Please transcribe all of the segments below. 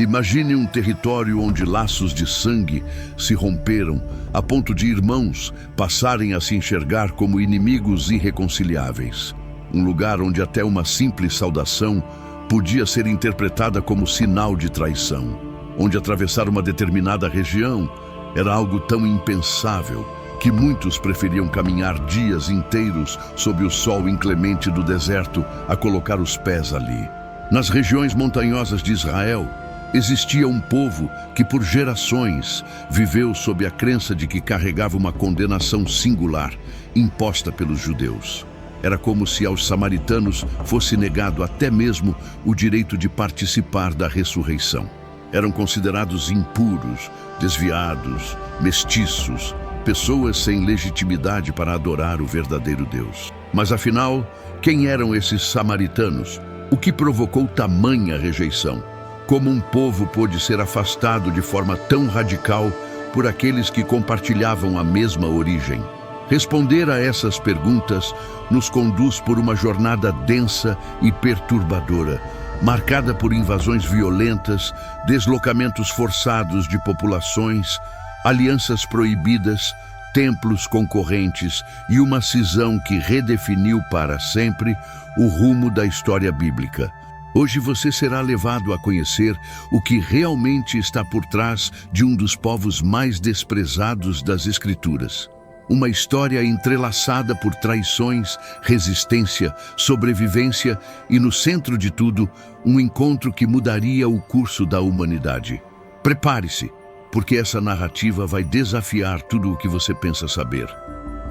Imagine um território onde laços de sangue se romperam a ponto de irmãos passarem a se enxergar como inimigos irreconciliáveis. Um lugar onde até uma simples saudação podia ser interpretada como sinal de traição. Onde atravessar uma determinada região era algo tão impensável que muitos preferiam caminhar dias inteiros sob o sol inclemente do deserto a colocar os pés ali. Nas regiões montanhosas de Israel, existia um povo que por gerações viveu sob a crença de que carregava uma condenação singular imposta pelos judeus. Era como se aos samaritanos fosse negado até mesmo o direito de participar da ressurreição. Eram considerados impuros, desviados, mestiços, pessoas sem legitimidade para adorar o verdadeiro Deus. Mas afinal, quem eram esses samaritanos? O que provocou tamanha rejeição? Como um povo pôde ser afastado de forma tão radical por aqueles que compartilhavam a mesma origem? Responder a essas perguntas nos conduz por uma jornada densa e perturbadora, marcada por invasões violentas, deslocamentos forçados de populações, alianças proibidas, templos concorrentes e uma cisão que redefiniu para sempre o rumo da história bíblica. Hoje você será levado a conhecer o que realmente está por trás de um dos povos mais desprezados das Escrituras. Uma história entrelaçada por traições, resistência, sobrevivência e, no centro de tudo, um encontro que mudaria o curso da humanidade. Prepare-se, porque essa narrativa vai desafiar tudo o que você pensa saber.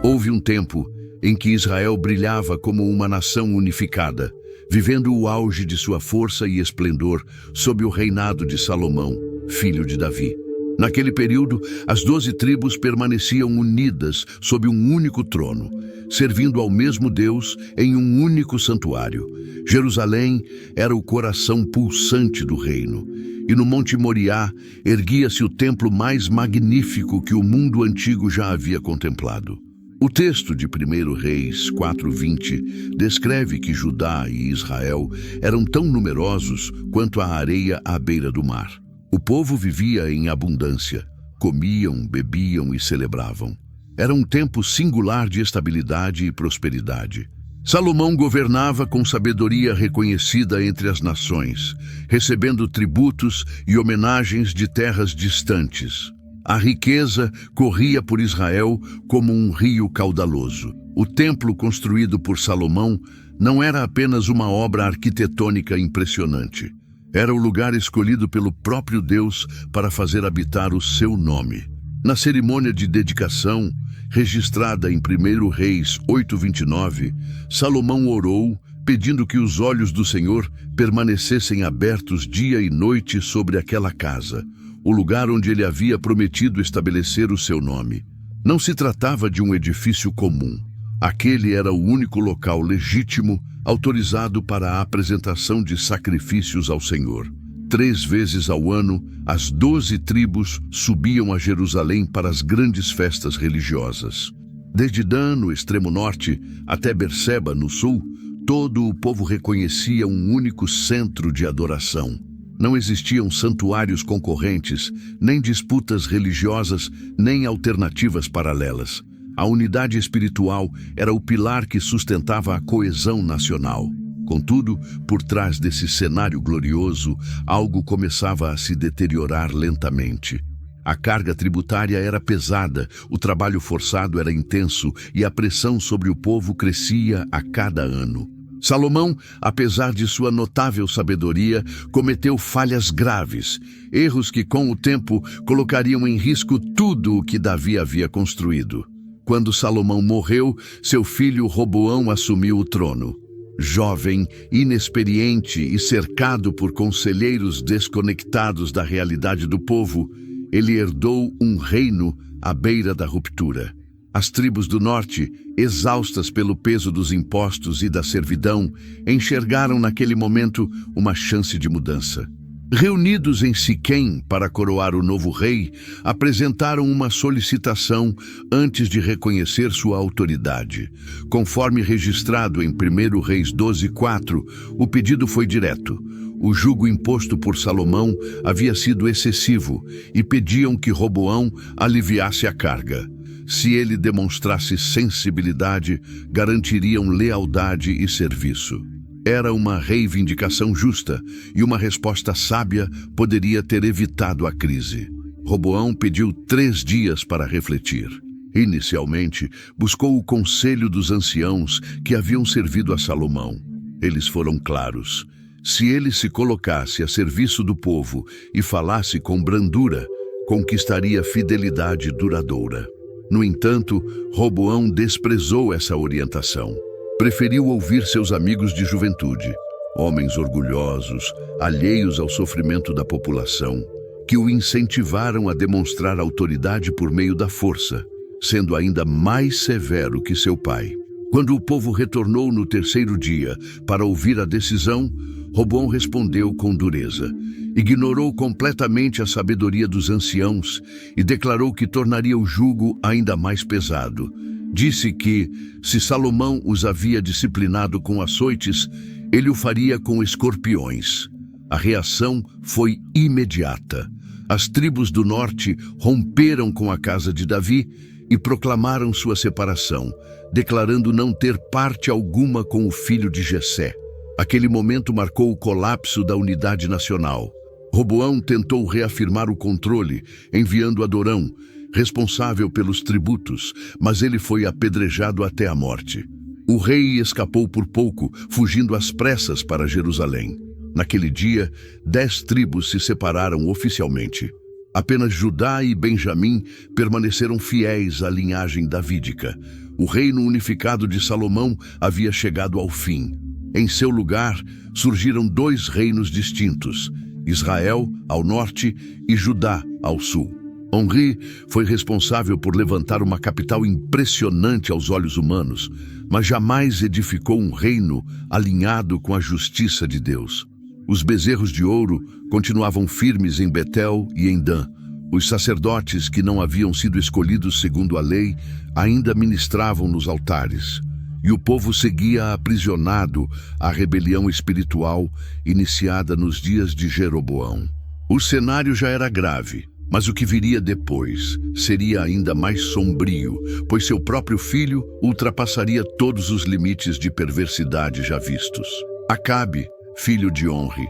Houve um tempo em que Israel brilhava como uma nação unificada, vivendo o auge de sua força e esplendor sob o reinado de Salomão, filho de Davi. Naquele período, as 12 tribos permaneciam unidas sob um único trono, servindo ao mesmo Deus em um único santuário. Jerusalém era o coração pulsante do reino, e no Monte Moriá erguia-se o templo mais magnífico que o mundo antigo já havia contemplado. O texto de 1 Reis 4:20 descreve que Judá e Israel eram tão numerosos quanto a areia à beira do mar. O povo vivia em abundância, comiam, bebiam e celebravam. Era um tempo singular de estabilidade e prosperidade. Salomão governava com sabedoria reconhecida entre as nações, recebendo tributos e homenagens de terras distantes. A riqueza corria por Israel como um rio caudaloso. O templo construído por Salomão não era apenas uma obra arquitetônica impressionante. Era o lugar escolhido pelo próprio Deus para fazer habitar o seu nome. Na cerimônia de dedicação, registrada em 1 Reis 8:29, Salomão orou, pedindo que os olhos do Senhor permanecessem abertos dia e noite sobre aquela casa, o lugar onde ele havia prometido estabelecer o seu nome. Não se tratava de um edifício comum. Aquele era o único local legítimo autorizado para a apresentação de sacrifícios ao Senhor. 3 vezes ao ano, as 12 tribos subiam a Jerusalém para as grandes festas religiosas. Desde Dan, no extremo norte, até Berseba, no sul, todo o povo reconhecia um único centro de adoração. Não existiam santuários concorrentes, nem disputas religiosas, nem alternativas paralelas. A unidade espiritual era o pilar que sustentava a coesão nacional. Contudo, por trás desse cenário glorioso, algo começava a se deteriorar lentamente. A carga tributária era pesada, o trabalho forçado era intenso e a pressão sobre o povo crescia a cada ano. Salomão, apesar de sua notável sabedoria, cometeu falhas graves, erros que com o tempo colocariam em risco tudo o que Davi havia construído. Quando Salomão morreu, seu filho Roboão assumiu o trono. Jovem, inexperiente e cercado por conselheiros desconectados da realidade do povo, ele herdou um reino à beira da ruptura. As tribos do norte, exaustas pelo peso dos impostos e da servidão, enxergaram naquele momento uma chance de mudança. Reunidos em Siquém para coroar o novo rei, apresentaram uma solicitação antes de reconhecer sua autoridade. Conforme registrado em 1 Reis 12:4, o pedido foi direto. O jugo imposto por Salomão havia sido excessivo e pediam que Roboão aliviasse a carga. Se ele demonstrasse sensibilidade, garantiriam lealdade e serviço. Era uma reivindicação justa e uma resposta sábia poderia ter evitado a crise. Roboão pediu 3 dias para refletir. Inicialmente, buscou o conselho dos anciãos que haviam servido a Salomão. Eles foram claros. Se ele se colocasse a serviço do povo e falasse com brandura, conquistaria fidelidade duradoura. No entanto, Roboão desprezou essa orientação. Preferiu ouvir seus amigos de juventude, homens orgulhosos, alheios ao sofrimento da população, que o incentivaram a demonstrar autoridade por meio da força, sendo ainda mais severo que seu pai. Quando o povo retornou no 3º dia para ouvir a decisão, Roboão respondeu com dureza. Ignorou completamente a sabedoria dos anciãos e declarou que tornaria o jugo ainda mais pesado. Disse que, se Salomão os havia disciplinado com açoites, ele o faria com escorpiões. A reação foi imediata. As tribos do norte romperam com a casa de Davi e proclamaram sua separação, declarando não ter parte alguma com o filho de Jessé. Aquele momento marcou o colapso da unidade nacional. Roboão tentou reafirmar o controle, enviando Adorão, responsável pelos tributos, mas ele foi apedrejado até a morte. O rei escapou por pouco, fugindo às pressas para Jerusalém. Naquele dia, 10 tribos se separaram oficialmente. Apenas Judá e Benjamim permaneceram fiéis à linhagem davídica. O reino unificado de Salomão havia chegado ao fim. Em seu lugar, surgiram 2 reinos distintos, Israel ao norte e Judá ao sul. Omri foi responsável por levantar uma capital impressionante aos olhos humanos, mas jamais edificou um reino alinhado com a justiça de Deus. Os bezerros de ouro continuavam firmes em Betel e em Dan. Os sacerdotes que não haviam sido escolhidos segundo a lei ainda ministravam nos altares. E o povo seguia aprisionado à rebelião espiritual iniciada nos dias de Jeroboão. O cenário já era grave, mas o que viria depois seria ainda mais sombrio, pois seu próprio filho ultrapassaria todos os limites de perversidade já vistos. Acabe, filho de Omri,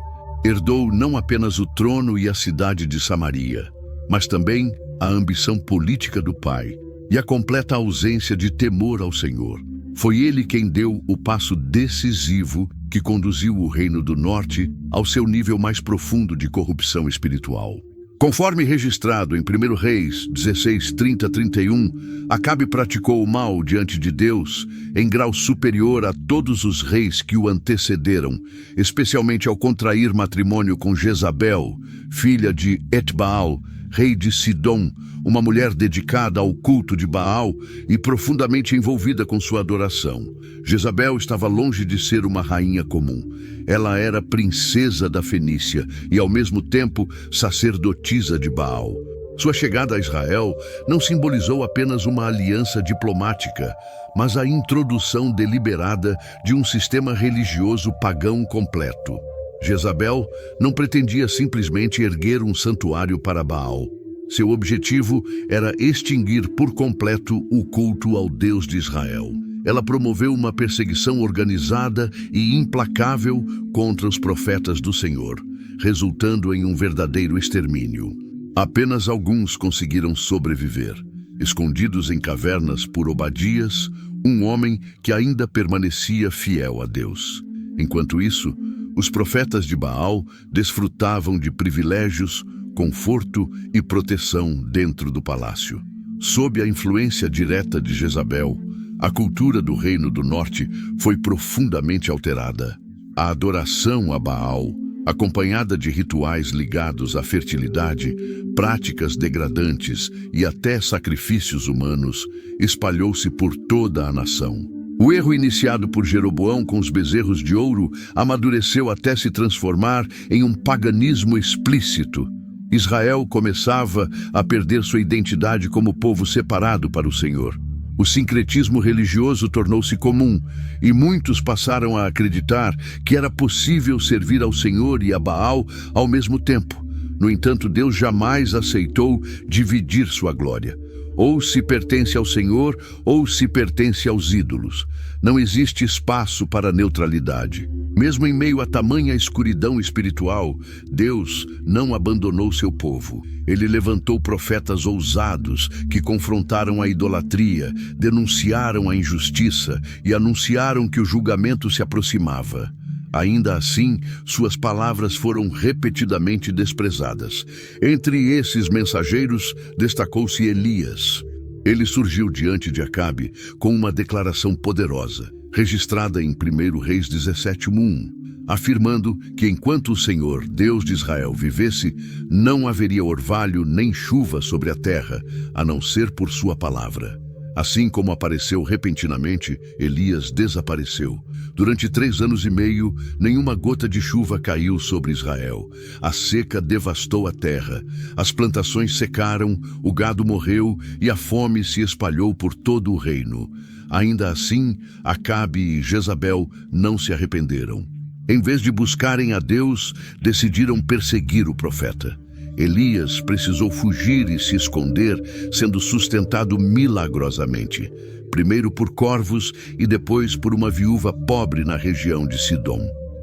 herdou não apenas o trono e a cidade de Samaria, mas também a ambição política do pai e a completa ausência de temor ao Senhor. Foi ele quem deu o passo decisivo que conduziu o reino do norte ao seu nível mais profundo de corrupção espiritual. Conforme registrado em 1 Reis 16, 30-31, Acabe praticou o mal diante de Deus em grau superior a todos os reis que o antecederam, especialmente ao contrair matrimônio com Jezabel, filha de Etbaal, rei de Sidom, uma mulher dedicada ao culto de Baal e profundamente envolvida com sua adoração. Jezabel estava longe de ser uma rainha comum. Ela era princesa da Fenícia e, ao mesmo tempo, sacerdotisa de Baal. Sua chegada a Israel não simbolizou apenas uma aliança diplomática, mas a introdução deliberada de um sistema religioso pagão completo. Jezabel não pretendia simplesmente erguer um santuário para Baal. Seu objetivo era extinguir por completo o culto ao Deus de Israel. Ela promoveu uma perseguição organizada e implacável contra os profetas do Senhor, resultando em um verdadeiro extermínio. Apenas alguns conseguiram sobreviver, escondidos em cavernas por Obadias, um homem que ainda permanecia fiel a Deus. Enquanto isso, os profetas de Baal desfrutavam de privilégios, conforto e proteção dentro do palácio. Sob a influência direta de Jezabel, a cultura do Reino do Norte foi profundamente alterada. A adoração a Baal, acompanhada de rituais ligados à fertilidade, práticas degradantes e até sacrifícios humanos, espalhou-se por toda a nação. O erro iniciado por Jeroboão com os bezerros de ouro amadureceu até se transformar em um paganismo explícito. Israel começava a perder sua identidade como povo separado para o Senhor. O sincretismo religioso tornou-se comum e muitos passaram a acreditar que era possível servir ao Senhor e a Baal ao mesmo tempo. No entanto, Deus jamais aceitou dividir sua glória. Ou se pertence ao Senhor, ou se pertence aos ídolos. Não existe espaço para neutralidade. Mesmo em meio a tamanha escuridão espiritual, Deus não abandonou seu povo. Ele levantou profetas ousados que confrontaram a idolatria, denunciaram a injustiça e anunciaram que o julgamento se aproximava. Ainda assim, suas palavras foram repetidamente desprezadas. Entre esses mensageiros, destacou-se Elias. Ele surgiu diante de Acabe com uma declaração poderosa, registrada em 1 Reis 17:1, afirmando que enquanto o Senhor, Deus de Israel, vivesse, não haveria orvalho nem chuva sobre a terra, a não ser por sua palavra. Assim como apareceu repentinamente, Elias desapareceu. Durante 3 anos e meio, nenhuma gota de chuva caiu sobre Israel. A seca devastou a terra. As plantações secaram, o gado morreu e a fome se espalhou por todo o reino. Ainda assim, Acabe e Jezabel não se arrependeram. Em vez de buscarem a Deus, decidiram perseguir o profeta. Elias precisou fugir e se esconder, sendo sustentado milagrosamente, primeiro por corvos e depois por uma viúva pobre na região de Sidom.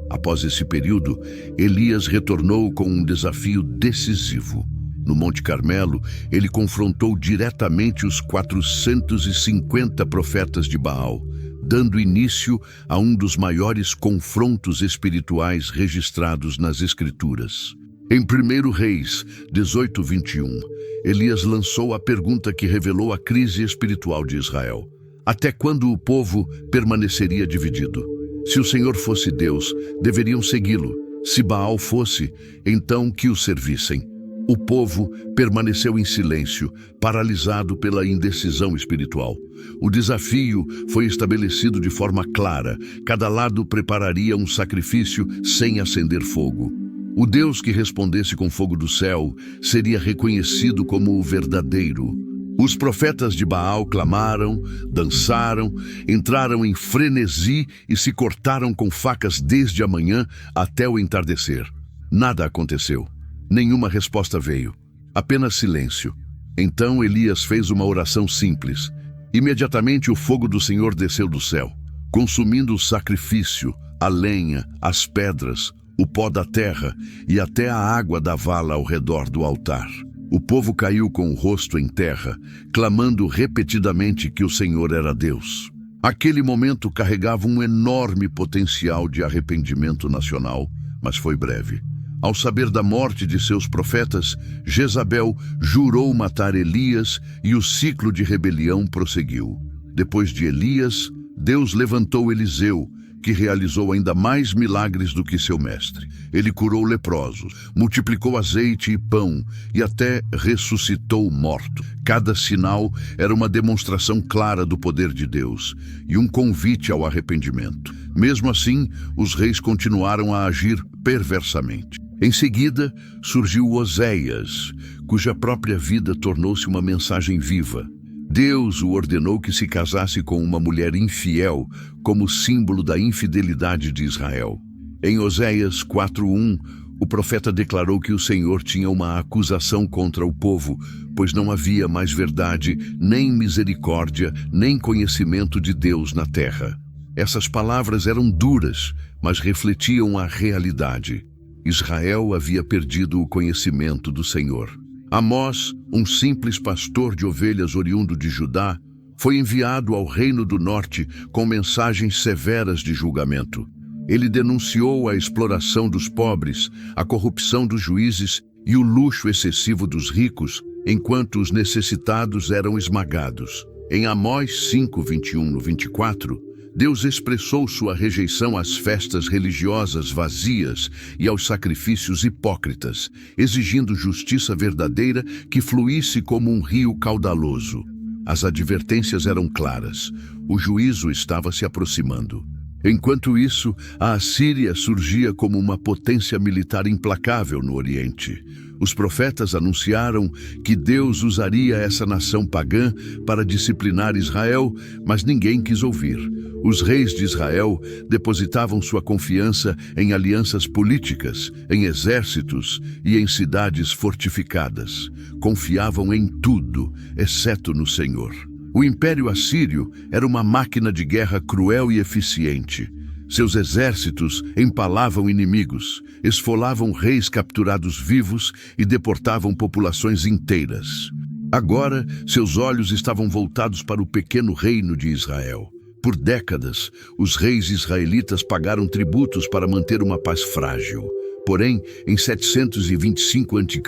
Após esse período, Elias retornou com um desafio decisivo. No Monte Carmelo, ele confrontou diretamente os 450 profetas de Baal, dando início a um dos maiores confrontos espirituais registrados nas Escrituras. Em 1 Reis 18:21, Elias lançou a pergunta que revelou a crise espiritual de Israel. Até quando o povo permaneceria dividido? Se o Senhor fosse Deus, deveriam segui-lo. Se Baal fosse, então que o servissem. O povo permaneceu em silêncio, paralisado pela indecisão espiritual. O desafio foi estabelecido de forma clara. Cada lado prepararia um sacrifício sem acender fogo. O Deus que respondesse com fogo do céu seria reconhecido como o verdadeiro. Os profetas de Baal clamaram, dançaram, entraram em frenesi e se cortaram com facas desde a manhã até o entardecer. Nada aconteceu. Nenhuma resposta veio. Apenas silêncio. Então Elias fez uma oração simples. Imediatamente o fogo do Senhor desceu do céu, consumindo o sacrifício, a lenha, as pedras, o pó da terra e até a água da vala ao redor do altar. O povo caiu com o rosto em terra, clamando repetidamente que o Senhor era Deus. Aquele momento carregava um enorme potencial de arrependimento nacional, mas foi breve. Ao saber da morte de seus profetas, Jezabel jurou matar Elias e o ciclo de rebelião prosseguiu. Depois de Elias, Deus levantou Eliseu, que realizou ainda mais milagres do que seu mestre. Ele curou leprosos, multiplicou azeite e pão e até ressuscitou mortos. Cada sinal era uma demonstração clara do poder de Deus e um convite ao arrependimento. Mesmo assim, os reis continuaram a agir perversamente. Em seguida, surgiu Oséias, cuja própria vida tornou-se uma mensagem viva. Deus o ordenou que se casasse com uma mulher infiel, como símbolo da infidelidade de Israel. Em Oséias 4:1, o profeta declarou que o Senhor tinha uma acusação contra o povo, pois não havia mais verdade, nem misericórdia, nem conhecimento de Deus na terra. Essas palavras eram duras, mas refletiam a realidade. Israel havia perdido o conhecimento do Senhor. Amós, um simples pastor de ovelhas oriundo de Judá, foi enviado ao reino do norte com mensagens severas de julgamento. Ele denunciou a exploração dos pobres, a corrupção dos juízes e o luxo excessivo dos ricos, enquanto os necessitados eram esmagados. Em Amós 5:21-24, Deus expressou sua rejeição às festas religiosas vazias e aos sacrifícios hipócritas, exigindo justiça verdadeira que fluísse como um rio caudaloso. As advertências eram claras. O juízo estava se aproximando. Enquanto isso, a Assíria surgia como uma potência militar implacável no Oriente. Os profetas anunciaram que Deus usaria essa nação pagã para disciplinar Israel, mas ninguém quis ouvir. Os reis de Israel depositavam sua confiança em alianças políticas, em exércitos e em cidades fortificadas. Confiavam em tudo, exceto no Senhor. O Império Assírio era uma máquina de guerra cruel e eficiente. Seus exércitos empalavam inimigos, esfolavam reis capturados vivos e deportavam populações inteiras. Agora, seus olhos estavam voltados para o pequeno reino de Israel. Por décadas, os reis israelitas pagaram tributos para manter uma paz frágil. Porém, em 725 a.C.,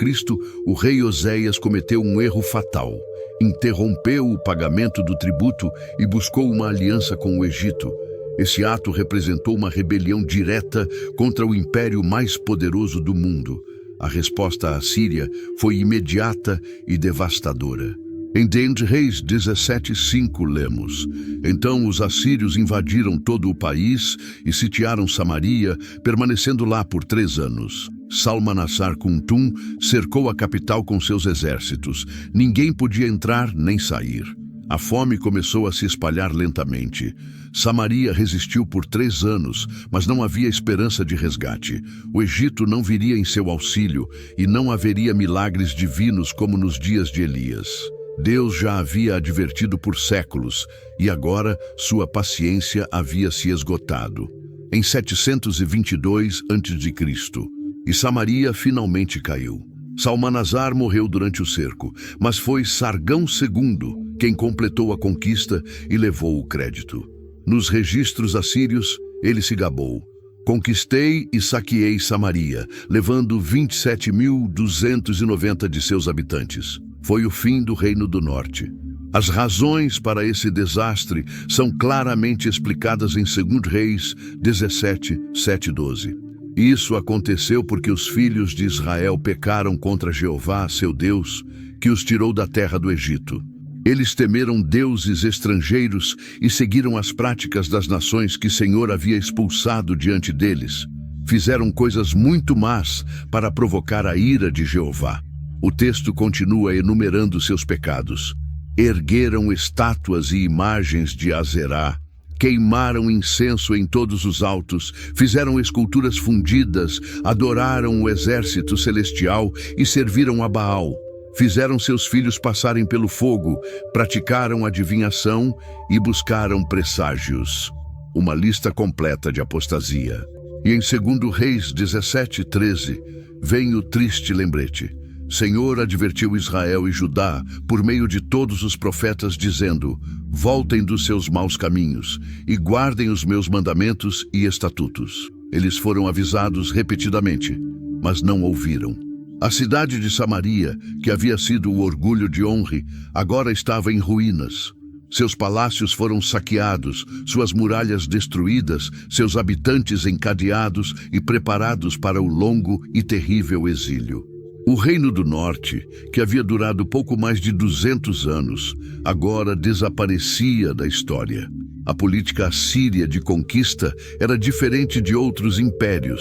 o rei Oséias cometeu um erro fatal. Interrompeu o pagamento do tributo e buscou uma aliança com o Egito. Esse ato representou uma rebelião direta contra o império mais poderoso do mundo. A resposta assíria foi imediata e devastadora. Em 2 Reis 17:5 lemos: Então os assírios invadiram todo o país e sitiaram Samaria, permanecendo lá por 3 anos. Salmanassar-Kuntum cercou a capital com seus exércitos. Ninguém podia entrar nem sair. A fome começou a se espalhar lentamente. Samaria resistiu por 3 anos, mas não havia esperança de resgate. O Egito não viria em seu auxílio e não haveria milagres divinos como nos dias de Elias. Deus já havia advertido por séculos e agora sua paciência havia se esgotado. Em 722 a.C., e Samaria finalmente caiu. Salmanasar morreu durante o cerco, mas foi Sargão II quem completou a conquista e levou o crédito. Nos registros assírios, ele se gabou: Conquistei e saqueei Samaria, levando 27.290 de seus habitantes. Foi o fim do Reino do Norte. As razões para esse desastre são claramente explicadas em 2 Reis 17, 7-12. Isso aconteceu porque os filhos de Israel pecaram contra Jeová, seu Deus, que os tirou da terra do Egito. Eles temeram deuses estrangeiros e seguiram as práticas das nações que o Senhor havia expulsado diante deles. Fizeram coisas muito más para provocar a ira de Jeová. O texto continua enumerando seus pecados. Ergueram estátuas e imagens de Azerá, queimaram incenso em todos os altos, fizeram esculturas fundidas, adoraram o exército celestial e serviram a Baal. Fizeram seus filhos passarem pelo fogo, praticaram adivinhação e buscaram presságios. Uma lista completa de apostasia. E em 2 Reis 17:13, vem o triste lembrete. Senhor advertiu Israel e Judá por meio de todos os profetas, dizendo: Voltem dos seus maus caminhos e guardem os meus mandamentos e estatutos. Eles foram avisados repetidamente, mas não ouviram. A cidade de Samaria, que havia sido o orgulho de Onre, agora estava em ruínas. Seus palácios foram saqueados, suas muralhas destruídas, seus habitantes encadeados e preparados para o longo e terrível exílio. O Reino do Norte, que havia durado pouco mais de 200 anos, agora desaparecia da história. A política assíria de conquista era diferente de outros impérios.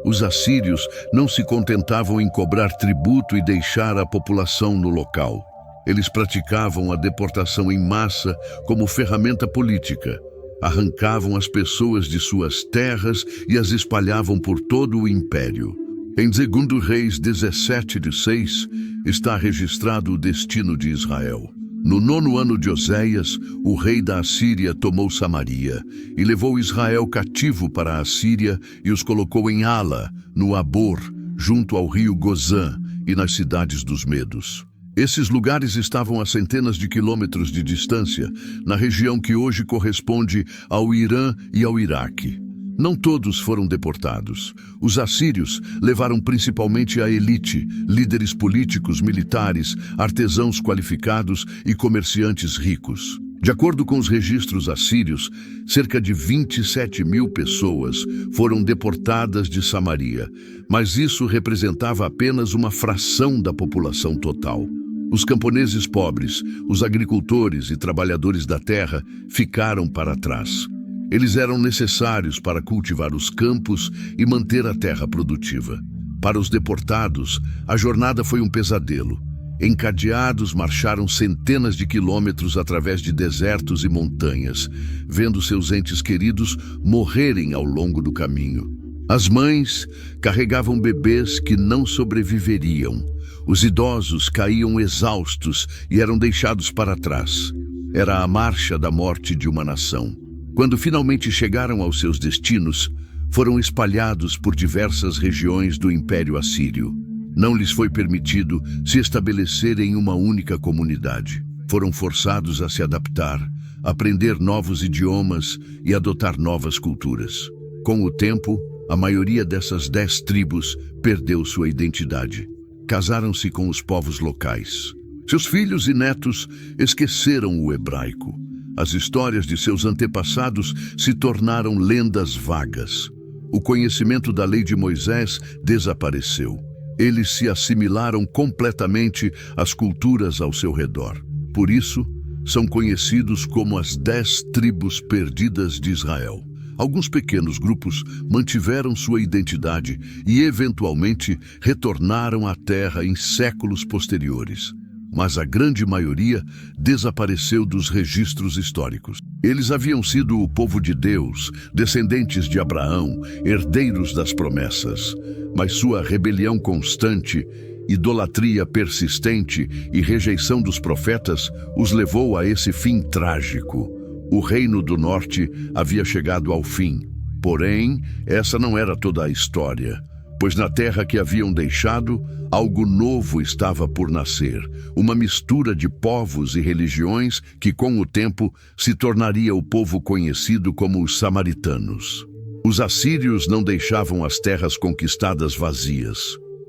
Os assírios não se contentavam em cobrar tributo e deixar a população no local. Eles praticavam a deportação em massa como ferramenta política. Arrancavam as pessoas de suas terras e as espalhavam por todo o império. Em 2 Reis 17:6 está registrado o destino de Israel. No 9º ano de Oséias, o rei da Assíria tomou Samaria e levou Israel cativo para a Assíria e os colocou em Ala, no Abor, junto ao rio Gozã e nas cidades dos Medos. Esses lugares estavam a centenas de quilômetros de distância, na região que hoje corresponde ao Irã e ao Iraque. Não todos foram deportados. Os assírios levaram principalmente a elite, líderes políticos, militares, artesãos qualificados e comerciantes ricos. De acordo com os registros assírios, cerca de 27.000 pessoas foram deportadas de Samaria, mas isso representava apenas uma fração da população total. Os camponeses pobres, os agricultores e trabalhadores da terra ficaram para trás. Eles eram necessários para cultivar os campos e manter a terra produtiva. Para os deportados, a jornada foi um pesadelo. Encadeados, marcharam centenas de quilômetros através de desertos e montanhas, vendo seus entes queridos morrerem ao longo do caminho. As mães carregavam bebês que não sobreviveriam. Os idosos caíam exaustos e eram deixados para trás. Era a marcha da morte de uma nação. Quando finalmente chegaram aos seus destinos, foram espalhados por diversas regiões do Império Assírio. Não lhes foi permitido se estabelecer em uma única comunidade. Foram forçados a se adaptar, aprender novos idiomas e adotar novas culturas. Com o tempo, a maioria dessas 10 tribos perdeu sua identidade. Casaram-se com os povos locais. Seus filhos e netos esqueceram o hebraico. As histórias de seus antepassados se tornaram lendas vagas. O conhecimento da lei de Moisés desapareceu. Eles se assimilaram completamente às culturas ao seu redor. Por isso, são conhecidos como as 10 tribos perdidas de Israel. Alguns pequenos grupos mantiveram sua identidade e, eventualmente, retornaram à terra em séculos posteriores. Mas a grande maioria desapareceu dos registros históricos. Eles haviam sido o povo de Deus, descendentes de Abraão, herdeiros das promessas. Mas sua rebelião constante, idolatria persistente e rejeição dos profetas os levou a esse fim trágico. O Reino do Norte havia chegado ao fim. Porém, essa não era toda a história, pois na terra que haviam deixado, algo novo estava por nascer, uma mistura de povos e religiões que, com o tempo, se tornaria o povo conhecido como os samaritanos. Os assírios não deixavam as terras conquistadas vazias.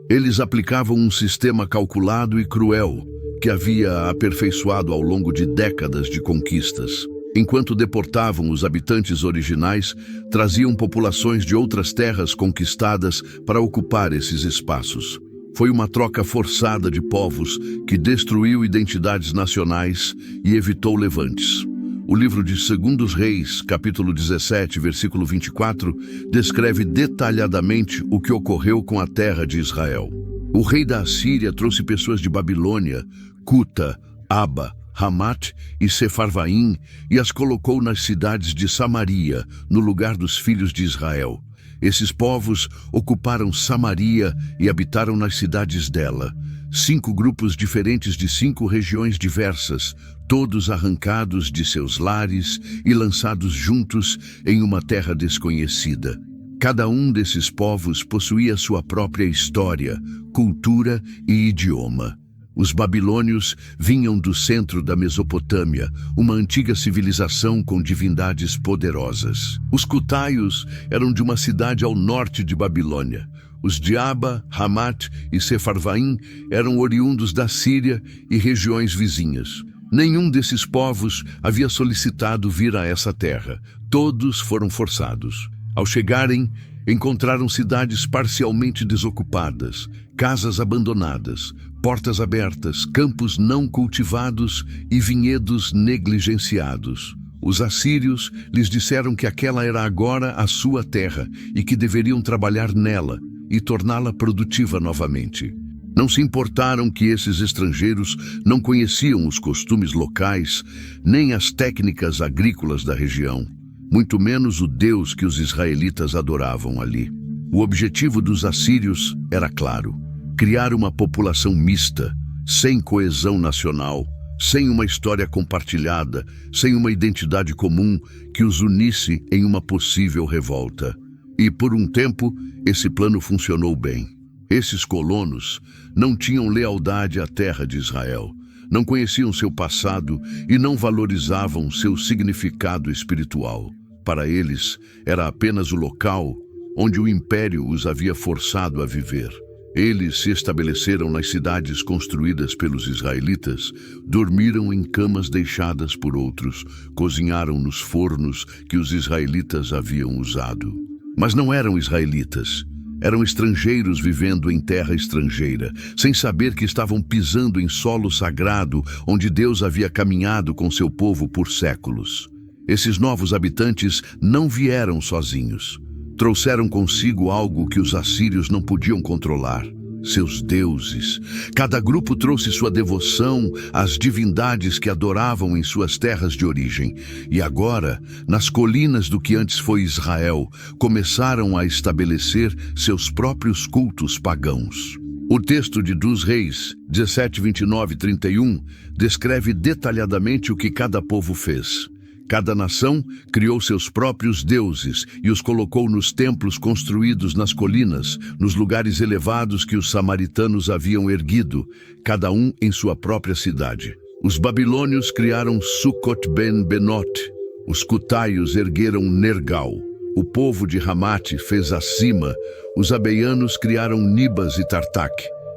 Eles aplicavam um sistema calculado e cruel, que havia aperfeiçoado ao longo de décadas de conquistas. Enquanto deportavam os habitantes originais, traziam populações de outras terras conquistadas para ocupar esses espaços. Foi uma troca forçada de povos que destruiu identidades nacionais e evitou levantes. O livro de 2 Reis, capítulo 17, versículo 24, descreve detalhadamente o que ocorreu com a terra de Israel. O rei da Assíria trouxe pessoas de Babilônia, Cuta, Aba, Hamat e Sefarvaim e as colocou nas cidades de Samaria, no lugar dos filhos de Israel. Esses povos ocuparam Samaria e habitaram nas cidades dela. 5 grupos diferentes de 5 regiões diversas, todos arrancados de seus lares e lançados juntos em uma terra desconhecida. Cada um desses povos possuía sua própria história, cultura e idioma. Os babilônios vinham do centro da Mesopotâmia, uma antiga civilização com divindades poderosas. Os cutaios eram de uma cidade ao norte de Babilônia. Os de Aba, Hamat e Sefarvaim eram oriundos da Síria e regiões vizinhas. Nenhum desses povos havia solicitado vir a essa terra. Todos foram forçados. Ao chegarem, encontraram cidades parcialmente desocupadas, casas abandonadas, portas abertas, campos não cultivados e vinhedos negligenciados. Os assírios lhes disseram que aquela era agora a sua terra e que deveriam trabalhar nela e torná-la produtiva novamente. Não se importaram que esses estrangeiros não conheciam os costumes locais, nem as técnicas agrícolas da região, muito menos o Deus que os israelitas adoravam ali. O objetivo dos assírios era claro: criar uma população mista, sem coesão nacional, sem uma história compartilhada, sem uma identidade comum que os unisse em uma possível revolta. E por um tempo, esse plano funcionou bem. Esses colonos não tinham lealdade à terra de Israel, não conheciam seu passado e não valorizavam seu significado espiritual. Para eles, era apenas o local onde o império os havia forçado a viver. Eles se estabeleceram nas cidades construídas pelos israelitas, dormiram em camas deixadas por outros, cozinharam nos fornos que os israelitas haviam usado. Mas não eram israelitas. Eram estrangeiros vivendo em terra estrangeira, sem saber que estavam pisando em solo sagrado onde Deus havia caminhado com seu povo por séculos. Esses novos habitantes não vieram sozinhos. Trouxeram consigo algo que os assírios não podiam controlar: seus deuses. Cada grupo trouxe sua devoção às divindades que adoravam em suas terras de origem. E agora, nas colinas do que antes foi Israel, começaram a estabelecer seus próprios cultos pagãos. O texto de 2 Reis 17, 29 e 31 descreve detalhadamente o que cada povo fez. Cada nação criou seus próprios deuses e os colocou nos templos construídos nas colinas, nos lugares elevados que os samaritanos haviam erguido, cada um em sua própria cidade. Os babilônios criaram Sucot-ben-Benot, os cutaios ergueram Nergal, o povo de Ramate fez Acima, os abeianos criaram Nibas e Tartak,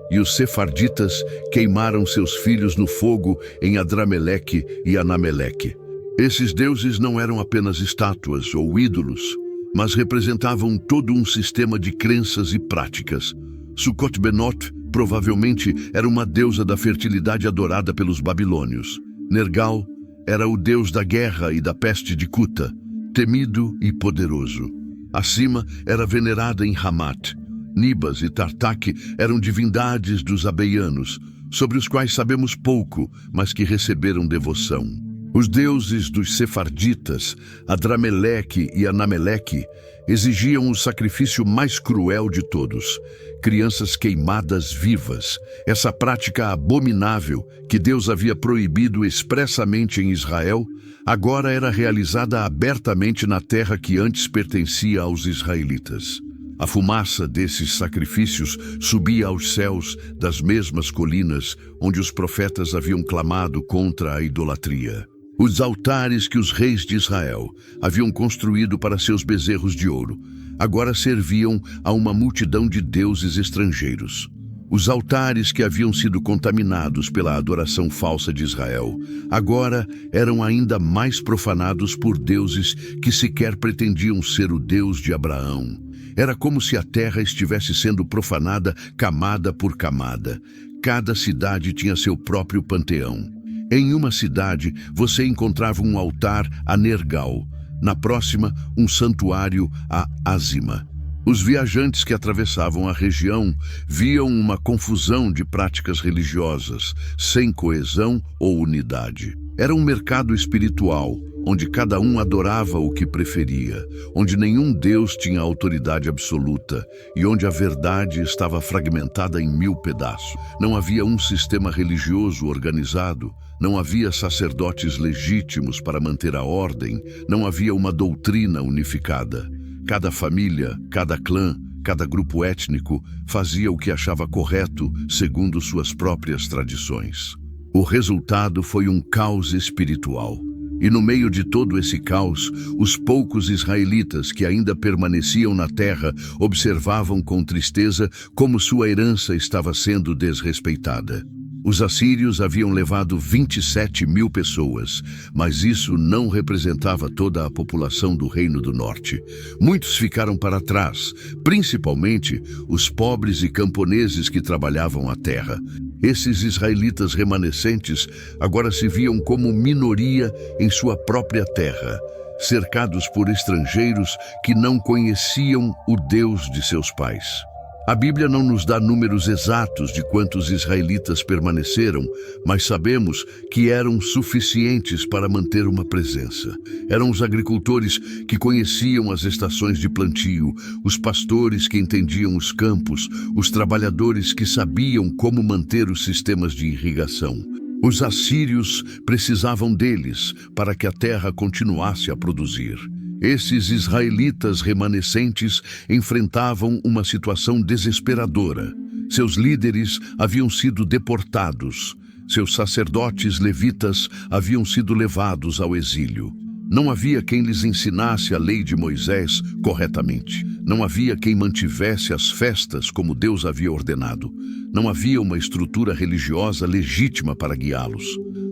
e os sefarditas queimaram seus filhos no fogo em Adrameleque e Anameleque. Esses deuses não eram apenas estátuas ou ídolos, mas representavam todo um sistema de crenças e práticas. Sucot-Benot provavelmente era uma deusa da fertilidade adorada pelos babilônios. Nergal era o deus da guerra e da peste de Cuta, temido e poderoso. Acima era venerada em Hamat. Nibas e Tartak eram divindades dos abeianos, sobre os quais sabemos pouco, mas que receberam devoção. Os deuses dos sefarditas, Adrameleque e Anameleque, exigiam o sacrifício mais cruel de todos: crianças queimadas vivas. Essa prática abominável, que Deus havia proibido expressamente em Israel, agora era realizada abertamente na terra que antes pertencia aos israelitas. A fumaça desses sacrifícios subia aos céus das mesmas colinas onde os profetas haviam clamado contra a idolatria. Os altares que os reis de Israel haviam construído para seus bezerros de ouro agora serviam a uma multidão de deuses estrangeiros. Os altares que haviam sido contaminados pela adoração falsa de Israel agora eram ainda mais profanados por deuses que sequer pretendiam ser o Deus de Abraão. Era como se a terra estivesse sendo profanada camada por camada. Cada cidade tinha seu próprio panteão. Em uma cidade, você encontrava um altar a Nergal, na próxima, um santuário a Azima. Os viajantes que atravessavam a região viam uma confusão de práticas religiosas, sem coesão ou unidade. Era um mercado espiritual, onde cada um adorava o que preferia, onde nenhum Deus tinha autoridade absoluta e onde a verdade estava fragmentada em 1000 pedaços. Não havia um sistema religioso organizado, não havia sacerdotes legítimos para manter a ordem, não havia uma doutrina unificada. Cada família, cada clã, cada grupo étnico fazia o que achava correto segundo suas próprias tradições. O resultado foi um caos espiritual. E no meio de todo esse caos, os poucos israelitas que ainda permaneciam na terra observavam com tristeza como sua herança estava sendo desrespeitada. Os assírios haviam levado 27.000 pessoas, mas isso não representava toda a população do Reino do Norte. Muitos ficaram para trás, principalmente os pobres e camponeses que trabalhavam a terra. Esses israelitas remanescentes agora se viam como minoria em sua própria terra, cercados por estrangeiros que não conheciam o Deus de seus pais. A Bíblia não nos dá números exatos de quantos israelitas permaneceram, mas sabemos que eram suficientes para manter uma presença. Eram os agricultores que conheciam as estações de plantio, os pastores que entendiam os campos, os trabalhadores que sabiam como manter os sistemas de irrigação. Os assírios precisavam deles para que a terra continuasse a produzir. Esses israelitas remanescentes enfrentavam uma situação desesperadora. Seus líderes haviam sido deportados. Seus sacerdotes levitas haviam sido levados ao exílio. Não havia quem lhes ensinasse a lei de Moisés corretamente. Não havia quem mantivesse as festas como Deus havia ordenado. Não havia uma estrutura religiosa legítima para guiá-los.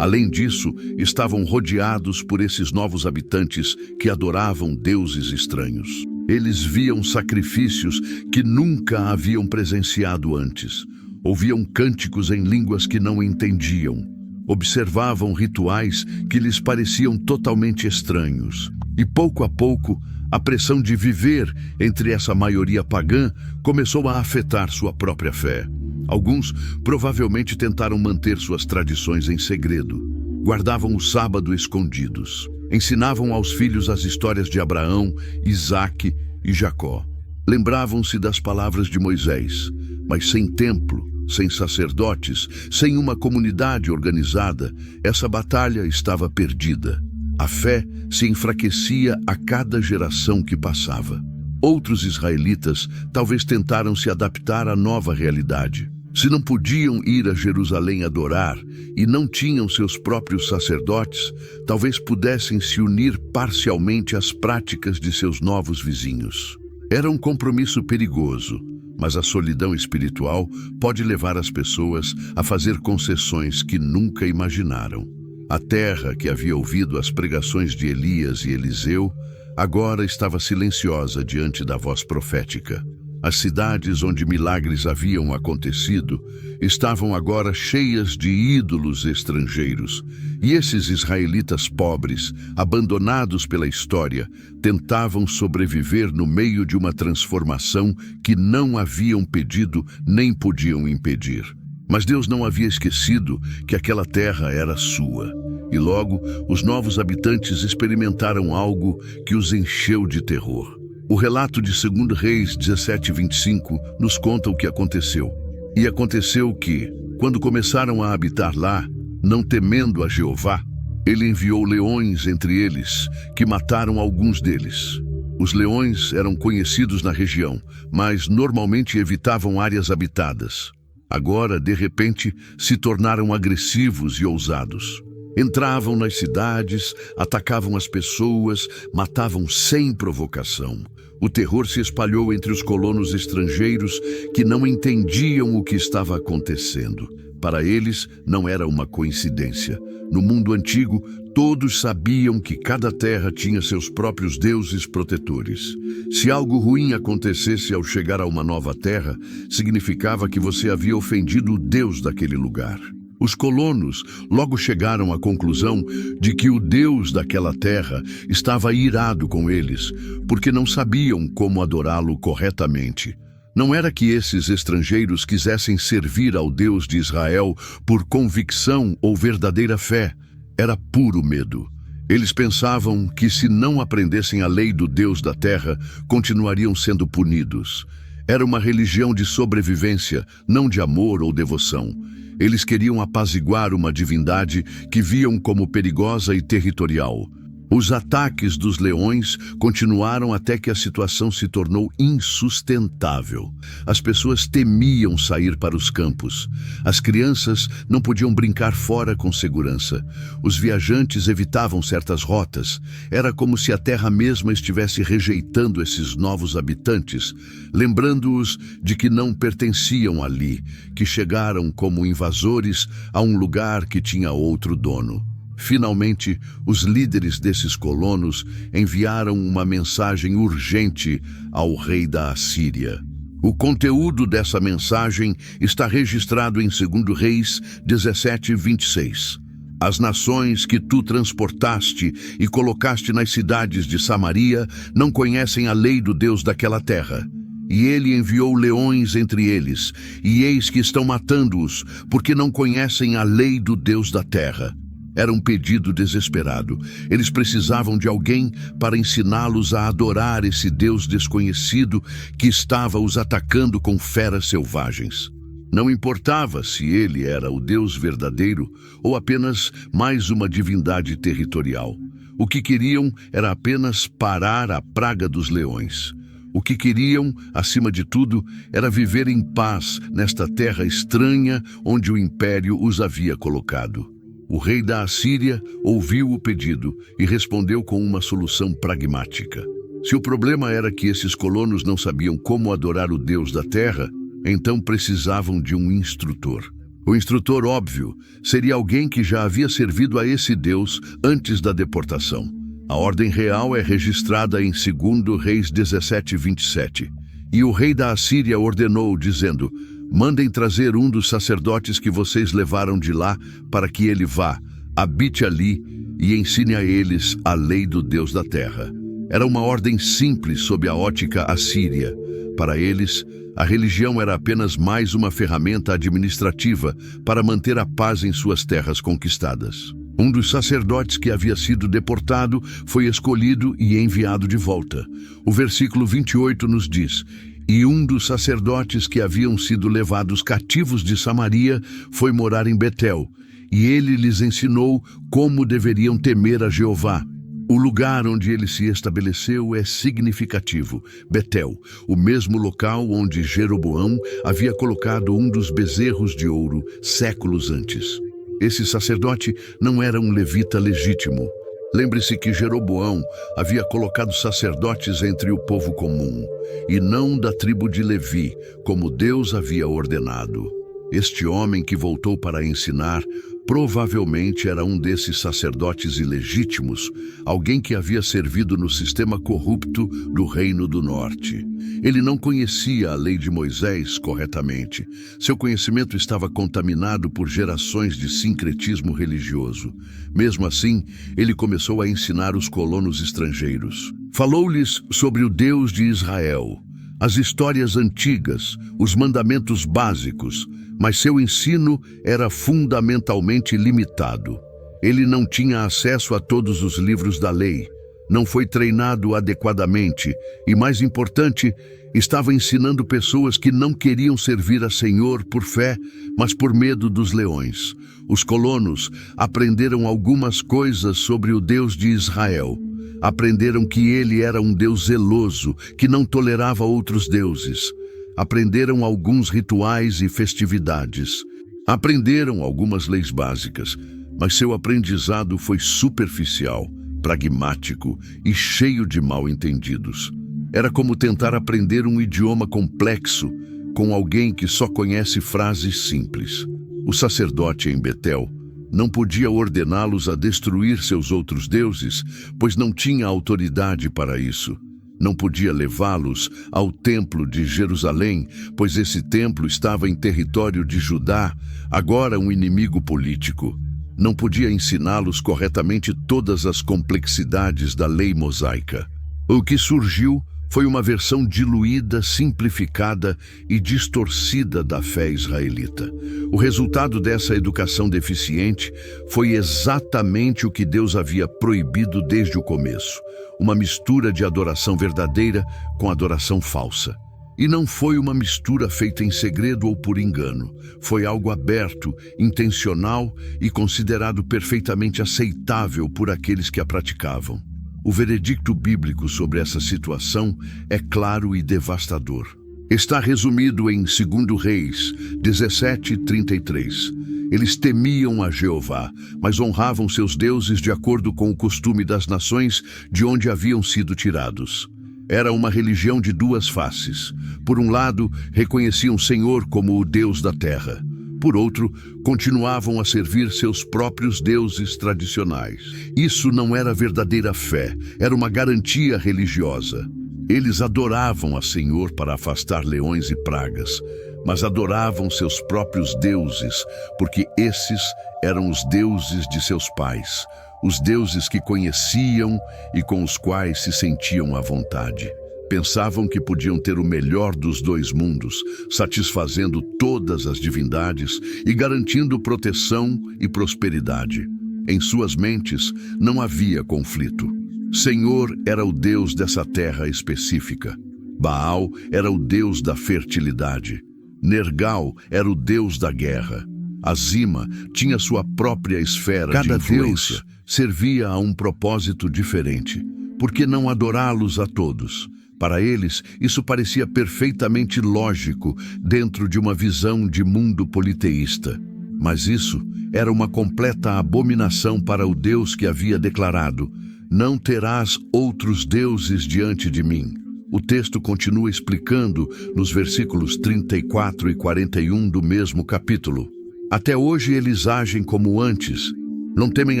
Além disso, estavam rodeados por esses novos habitantes que adoravam deuses estranhos. Eles viam sacrifícios que nunca haviam presenciado antes. Ouviam cânticos em línguas que não entendiam. Observavam rituais que lhes pareciam totalmente estranhos. E pouco a pouco, A pressão de viver entre essa maioria pagã começou a afetar sua própria fé. Alguns provavelmente tentaram manter suas tradições em segredo. Guardavam o sábado escondidos. Ensinavam aos filhos as histórias de Abraão, Isaque e Jacó. Lembravam-se das palavras de Moisés, mas sem templo, sem sacerdotes, sem uma comunidade organizada, essa batalha estava perdida. A fé se enfraquecia a cada geração que passava. Outros israelitas talvez tentaram se adaptar à nova realidade. Se não podiam ir a Jerusalém adorar e não tinham seus próprios sacerdotes, talvez pudessem se unir parcialmente às práticas de seus novos vizinhos. Era um compromisso perigoso, mas a solidão espiritual pode levar as pessoas a fazer concessões que nunca imaginaram. A terra que havia ouvido as pregações de Elias e Eliseu agora estava silenciosa diante da voz profética. As cidades onde milagres haviam acontecido estavam agora cheias de ídolos estrangeiros, e esses israelitas pobres, abandonados pela história, tentavam sobreviver no meio de uma transformação que não haviam pedido nem podiam impedir. Mas Deus não havia esquecido que aquela terra era sua, e logo os novos habitantes experimentaram algo que os encheu de terror. O relato de 2 Reis 17:25 nos conta o que aconteceu. E aconteceu que, quando começaram a habitar lá, não temendo a Jeová, ele enviou leões entre eles, que mataram alguns deles. Os leões eram conhecidos na região, mas normalmente evitavam áreas habitadas. Agora, de repente, se tornaram agressivos e ousados. Entravam nas cidades, atacavam as pessoas, matavam sem provocação. O terror se espalhou entre os colonos estrangeiros que não entendiam o que estava acontecendo. Para eles, não era uma coincidência. No mundo antigo, todos sabiam que cada terra tinha seus próprios deuses protetores. Se algo ruim acontecesse ao chegar a uma nova terra, significava que você havia ofendido o Deus daquele lugar. Os colonos logo chegaram à conclusão de que o Deus daquela terra estava irado com eles, porque não sabiam como adorá-lo corretamente. Não era que esses estrangeiros quisessem servir ao Deus de Israel por convicção ou verdadeira fé. Era puro medo. Eles pensavam que se não aprendessem a lei do Deus da terra, continuariam sendo punidos. Era uma religião de sobrevivência, não de amor ou devoção. Eles queriam apaziguar uma divindade que viam como perigosa e territorial. Os ataques dos leões continuaram até que a situação se tornou insustentável. As pessoas temiam sair para os campos. As crianças não podiam brincar fora com segurança. Os viajantes evitavam certas rotas. Era como se a terra mesma estivesse rejeitando esses novos habitantes, lembrando-os de que não pertenciam ali, que chegaram como invasores a um lugar que tinha outro dono. Finalmente, os líderes desses colonos enviaram uma mensagem urgente ao rei da Assíria. O conteúdo dessa mensagem está registrado em 2 Reis 17:26. As nações que tu transportaste e colocaste nas cidades de Samaria não conhecem a lei do Deus daquela terra. E ele enviou leões entre eles, e eis que estão matando-os, porque não conhecem a lei do Deus da terra. Era um pedido desesperado. Eles precisavam de alguém para ensiná-los a adorar esse Deus desconhecido que estava os atacando com feras selvagens. Não importava se ele era o Deus verdadeiro ou apenas mais uma divindade territorial. O que queriam era apenas parar a praga dos leões. O que queriam, acima de tudo, era viver em paz nesta terra estranha onde o império os havia colocado. O rei da Assíria ouviu o pedido e respondeu com uma solução pragmática. Se o problema era que esses colonos não sabiam como adorar o Deus da terra, então precisavam de um instrutor. O instrutor óbvio seria alguém que já havia servido a esse Deus antes da deportação. A ordem real é registrada em 2 Reis 17:27. E o rei da Assíria ordenou, dizendo: mandem trazer um dos sacerdotes que vocês levaram de lá para que ele vá, habite ali e ensine a eles a lei do Deus da terra. Era uma ordem simples sob a ótica assíria. Para eles, a religião era apenas mais uma ferramenta administrativa para manter a paz em suas terras conquistadas. Um dos sacerdotes que havia sido deportado foi escolhido e enviado de volta. O versículo 28 nos diz: "E um dos sacerdotes que haviam sido levados cativos de Samaria foi morar em Betel, e ele lhes ensinou como deveriam temer a Jeová." O lugar onde ele se estabeleceu é significativo. Betel, o mesmo local onde Jeroboão havia colocado um dos bezerros de ouro séculos antes. Esse sacerdote não era um levita legítimo. Lembre-se que Jeroboão havia colocado sacerdotes entre o povo comum, e não da tribo de Levi, como Deus havia ordenado. Este homem que voltou para ensinar provavelmente era um desses sacerdotes ilegítimos, alguém que havia servido no sistema corrupto do Reino do Norte. Ele não conhecia a lei de Moisés corretamente. Seu conhecimento estava contaminado por gerações de sincretismo religioso. Mesmo assim, ele começou a ensinar os colonos estrangeiros. Falou-lhes sobre o Deus de Israel, as histórias antigas, os mandamentos básicos, mas seu ensino era fundamentalmente limitado. Ele não tinha acesso a todos os livros da lei, não foi treinado adequadamente e, mais importante, estava ensinando pessoas que não queriam servir a Senhor por fé, mas por medo dos leões. Os colonos aprenderam algumas coisas sobre o Deus de Israel. Aprenderam que ele era um Deus zeloso, que não tolerava outros deuses. Aprenderam alguns rituais e festividades. Aprenderam algumas leis básicas, mas seu aprendizado foi superficial, pragmático e cheio de mal-entendidos. Era como tentar aprender um idioma complexo com alguém que só conhece frases simples. O sacerdote em Betel não podia ordená-los a destruir seus outros deuses, pois não tinha autoridade para isso. Não podia levá-los ao templo de Jerusalém, pois esse templo estava em território de Judá, agora um inimigo político. Não podia ensiná-los corretamente todas as complexidades da lei mosaica. O que surgiu foi uma versão diluída, simplificada e distorcida da fé israelita. O resultado dessa educação deficiente foi exatamente o que Deus havia proibido desde o começo: uma mistura de adoração verdadeira com adoração falsa. E não foi uma mistura feita em segredo ou por engano. Foi algo aberto, intencional e considerado perfeitamente aceitável por aqueles que a praticavam. O veredicto bíblico sobre essa situação é claro e devastador. Está resumido em 2 Reis 17:33. Eles temiam a Jeová, mas honravam seus deuses de acordo com o costume das nações de onde haviam sido tirados. Era uma religião de duas faces. Por um lado, reconheciam o Senhor como o Deus da terra. Por outro, continuavam a servir seus próprios deuses tradicionais. Isso não era verdadeira fé, era uma garantia religiosa. Eles adoravam a Senhor para afastar leões e pragas, mas adoravam seus próprios deuses, porque esses eram os deuses de seus pais, os deuses que conheciam e com os quais se sentiam à vontade. Pensavam que podiam ter o melhor dos dois mundos, satisfazendo todas as divindades e garantindo proteção e prosperidade. Em suas mentes não havia conflito. Senhor era o Deus dessa terra específica. Baal era o Deus da fertilidade. Nergal era o Deus da guerra. Azima tinha sua própria esfera de influência. Cada Deus servia a um propósito diferente. Por que não adorá-los a todos? Para eles, isso parecia perfeitamente lógico dentro de uma visão de mundo politeísta. Mas isso era uma completa abominação para o Deus que havia declarado: "Não terás outros deuses diante de mim." O texto continua explicando nos versículos 34 e 41 do mesmo capítulo. Até hoje eles agem como antes. Não temem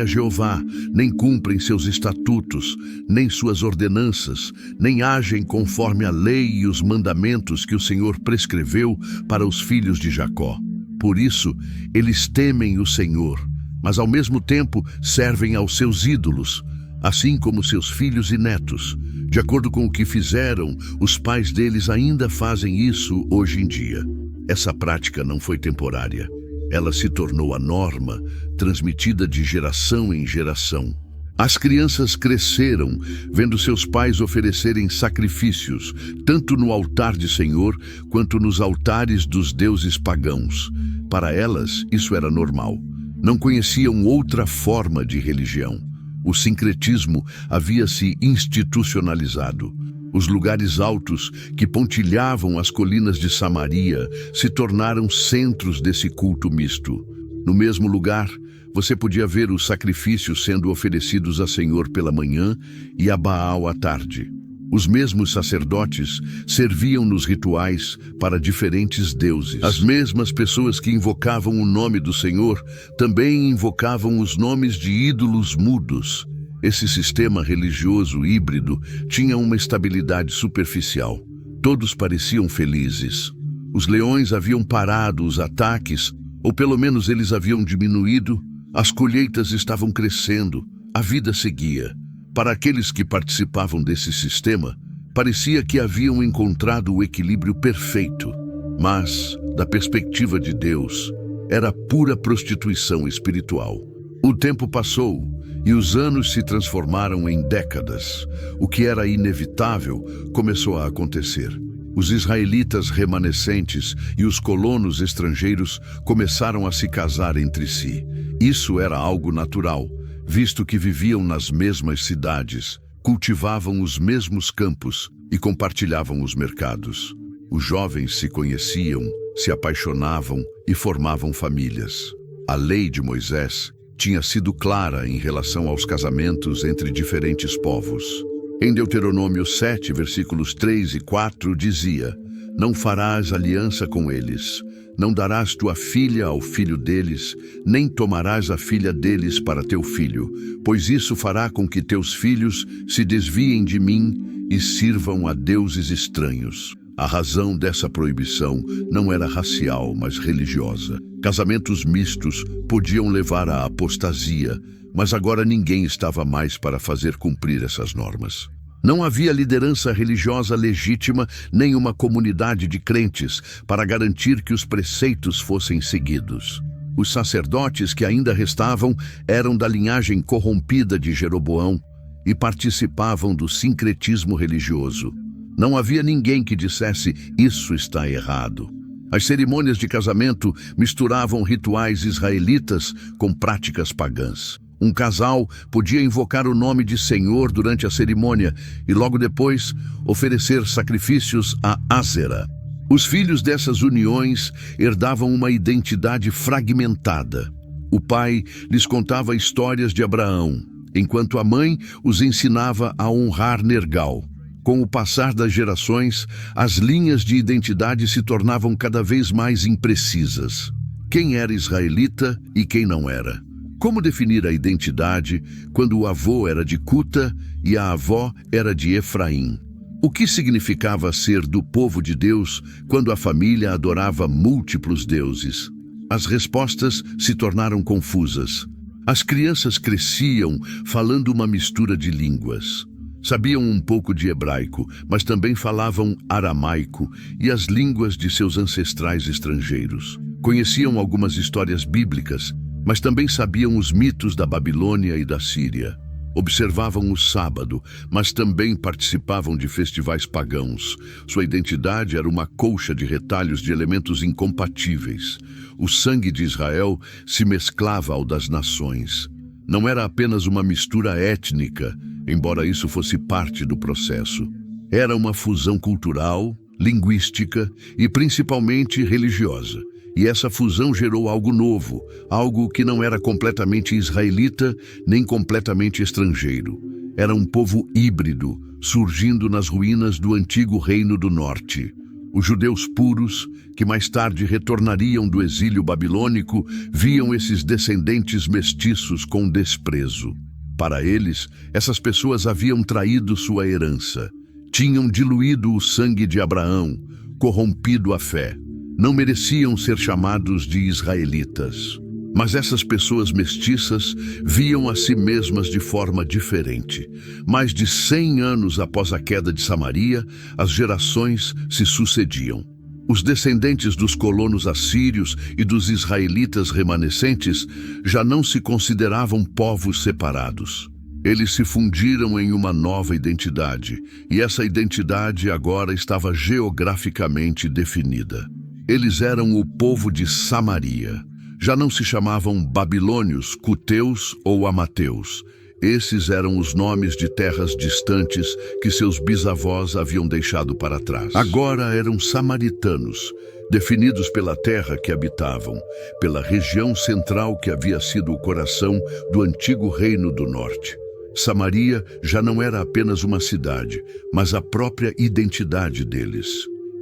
a Jeová, nem cumprem seus estatutos, nem suas ordenanças, nem agem conforme a lei e os mandamentos que o Senhor prescreveu para os filhos de Jacó. Por isso, eles temem o Senhor, mas ao mesmo tempo servem aos seus ídolos. assim como seus filhos e netos. De acordo com o que fizeram, os pais deles ainda fazem isso hoje em dia. Essa prática não foi temporária. Ela se tornou a norma, transmitida de geração em geração. As crianças cresceram vendo seus pais oferecerem sacrifícios, tanto no altar de Senhor quanto nos altares dos deuses pagãos. Para elas, isso era normal. Não conheciam outra forma de religião. O sincretismo havia se institucionalizado. Os lugares altos que pontilhavam as colinas de Samaria se tornaram centros desse culto misto. No mesmo lugar, você podia ver os sacrifícios sendo oferecidos a Senhor pela manhã e a Baal à tarde. Os mesmos sacerdotes serviam nos rituais para diferentes deuses. As mesmas pessoas que invocavam o nome do Senhor também invocavam os nomes de ídolos mudos. Esse sistema religioso híbrido tinha uma estabilidade superficial. Todos pareciam felizes. Os leões haviam parado os ataques, ou pelo menos eles haviam diminuído. As colheitas estavam crescendo, a vida seguia. Para aqueles que participavam desse sistema, parecia que haviam encontrado o equilíbrio perfeito. Mas, da perspectiva de Deus, era pura prostituição espiritual. O tempo passou e os anos se transformaram em décadas. O que era inevitável começou a acontecer. Os israelitas remanescentes e os colonos estrangeiros começaram a se casar entre si. Isso era algo natural, visto que viviam nas mesmas cidades, cultivavam os mesmos campos e compartilhavam os mercados. Os jovens se conheciam, se apaixonavam e formavam famílias. A lei de Moisés tinha sido clara em relação aos casamentos entre diferentes povos. Em Deuteronômio 7, versículos 3 e 4, dizia: "Não farás aliança com eles, não darás tua filha ao filho deles, nem tomarás a filha deles para teu filho, pois isso fará com que teus filhos se desviem de mim e sirvam a deuses estranhos." A razão dessa proibição não era racial, mas religiosa. Casamentos mistos podiam levar à apostasia, mas agora ninguém estava mais para fazer cumprir essas normas. Não havia liderança religiosa legítima, nem uma comunidade de crentes para garantir que os preceitos fossem seguidos. Os sacerdotes que ainda restavam eram da linhagem corrompida de Jeroboão e participavam do sincretismo religioso. Não havia ninguém que dissesse: "Isso está errado." As cerimônias de casamento misturavam rituais israelitas com práticas pagãs. Um casal podia invocar o nome de Senhor durante a cerimônia e logo depois oferecer sacrifícios a Ásera. Os filhos dessas uniões herdavam uma identidade fragmentada. O pai lhes contava histórias de Abraão, enquanto a mãe os ensinava a honrar Nergal. Com o passar das gerações, as linhas de identidade se tornavam cada vez mais imprecisas. Quem era israelita e quem não era? Como definir a identidade quando o avô era de Cuta e a avó era de Efraim? O que significava ser do povo de Deus quando a família adorava múltiplos deuses? As respostas se tornaram confusas. As crianças cresciam falando uma mistura de línguas. Sabiam um pouco de hebraico, mas também falavam aramaico e as línguas de seus ancestrais estrangeiros. Conheciam algumas histórias bíblicas, mas também sabiam os mitos da Babilônia e da Síria. Observavam o sábado, mas também participavam de festivais pagãos. Sua identidade era uma colcha de retalhos de elementos incompatíveis. O sangue de Israel se mesclava ao das nações. Não era apenas uma mistura étnica, embora isso fosse parte do processo. Era uma fusão cultural, linguística e principalmente religiosa. E essa fusão gerou algo novo, algo que não era completamente israelita nem completamente estrangeiro. Era um povo híbrido, surgindo nas ruínas do antigo Reino do Norte. Os judeus puros, que mais tarde retornariam do exílio babilônico, viam esses descendentes mestiços com desprezo. Para eles, essas pessoas haviam traído sua herança. Tinham diluído o sangue de Abraão, corrompido a fé. Não mereciam ser chamados de israelitas. Mas essas pessoas mestiças viam a si mesmas de forma diferente. Mais de 100 anos após a queda de Samaria, as gerações se sucediam. Os descendentes dos colonos assírios e dos israelitas remanescentes já não se consideravam povos separados. Eles se fundiram em uma nova identidade, e essa identidade agora estava geograficamente definida. Eles eram o povo de Samaria. Já não se chamavam babilônios, cuteus ou amateus. Esses eram os nomes de terras distantes que seus bisavós haviam deixado para trás. Agora eram samaritanos, definidos pela terra que habitavam, pela região central que havia sido o coração do antigo reino do norte. Samaria já não era apenas uma cidade, mas a própria identidade deles.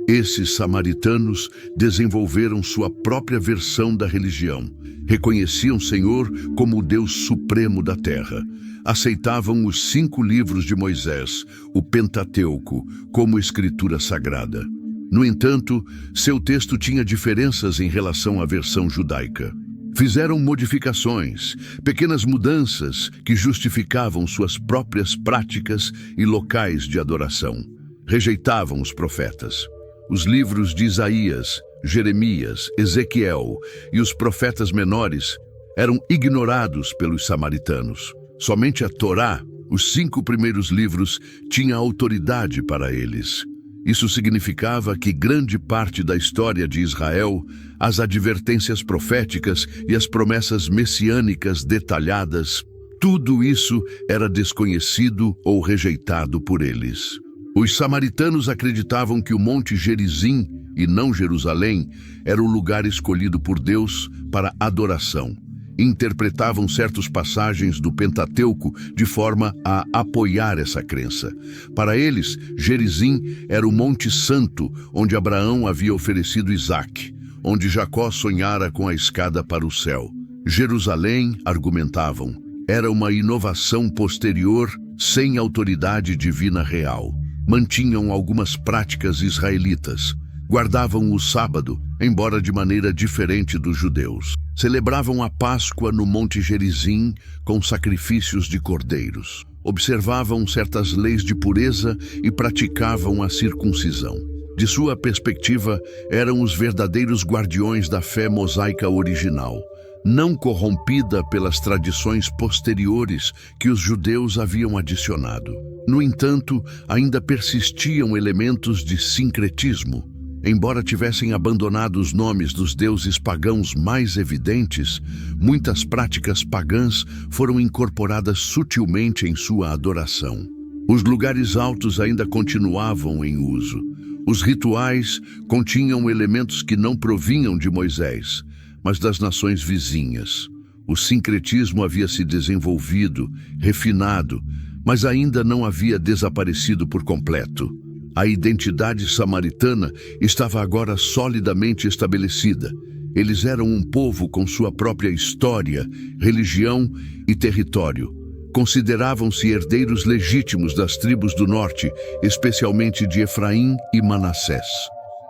Esses samaritanos desenvolveram sua própria versão da religião. Reconheciam o Senhor como o Deus supremo da terra. Aceitavam os 5 livros de Moisés, o Pentateuco, como escritura sagrada. No entanto, seu texto tinha diferenças em relação à versão judaica. Fizeram modificações, pequenas mudanças que justificavam suas próprias práticas e locais de adoração. Rejeitavam os profetas. Os livros de Isaías, Jeremias, Ezequiel e os profetas menores eram ignorados pelos samaritanos. Somente a Torá, os 5 primeiros livros, tinha autoridade para eles. Isso significava que grande parte da história de Israel, as advertências proféticas e as promessas messiânicas detalhadas, tudo isso era desconhecido ou rejeitado por eles. Os samaritanos acreditavam que o Monte Gerizim, e não Jerusalém, era o lugar escolhido por Deus para adoração. Interpretavam certas passagens do Pentateuco de forma a apoiar essa crença. Para eles, Gerizim era o Monte Santo, onde Abraão havia oferecido Isaque, onde Jacó sonhara com a escada para o céu. Jerusalém, argumentavam, era uma inovação posterior, sem autoridade divina real. Mantinham algumas práticas israelitas. Guardavam o sábado, embora de maneira diferente dos judeus. Celebravam a Páscoa no Monte Gerizim com sacrifícios de cordeiros. Observavam certas leis de pureza e praticavam a circuncisão. De sua perspectiva, eram os verdadeiros guardiões da fé mosaica original, não corrompida pelas tradições posteriores que os judeus haviam adicionado. No entanto, ainda persistiam elementos de sincretismo. Embora tivessem abandonado os nomes dos deuses pagãos mais evidentes, muitas práticas pagãs foram incorporadas sutilmente em sua adoração. Os lugares altos ainda continuavam em uso. Os rituais continham elementos que não provinham de Moisés, mas das nações vizinhas. O sincretismo havia se desenvolvido, refinado, mas ainda não havia desaparecido por completo. A identidade samaritana estava agora solidamente estabelecida. Eles eram um povo com sua própria história, religião e território. Consideravam-se herdeiros legítimos das tribos do norte, especialmente de Efraim e Manassés.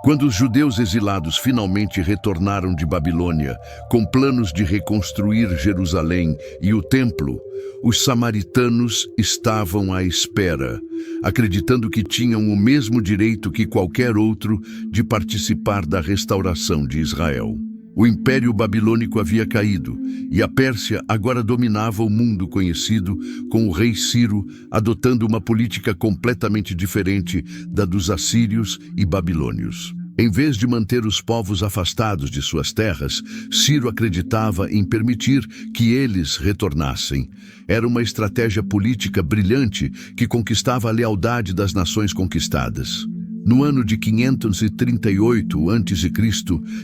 Quando os judeus exilados finalmente retornaram de Babilônia, com planos de reconstruir Jerusalém e o templo, os samaritanos estavam à espera, acreditando que tinham o mesmo direito que qualquer outro de participar da restauração de Israel. O Império Babilônico havia caído, e a Pérsia agora dominava o mundo conhecido, com o rei Ciro adotando uma política completamente diferente da dos assírios e babilônios. Em vez de manter os povos afastados de suas terras, Ciro acreditava em permitir que eles retornassem. Era uma estratégia política brilhante que conquistava a lealdade das nações conquistadas. No ano de 538 a.C.,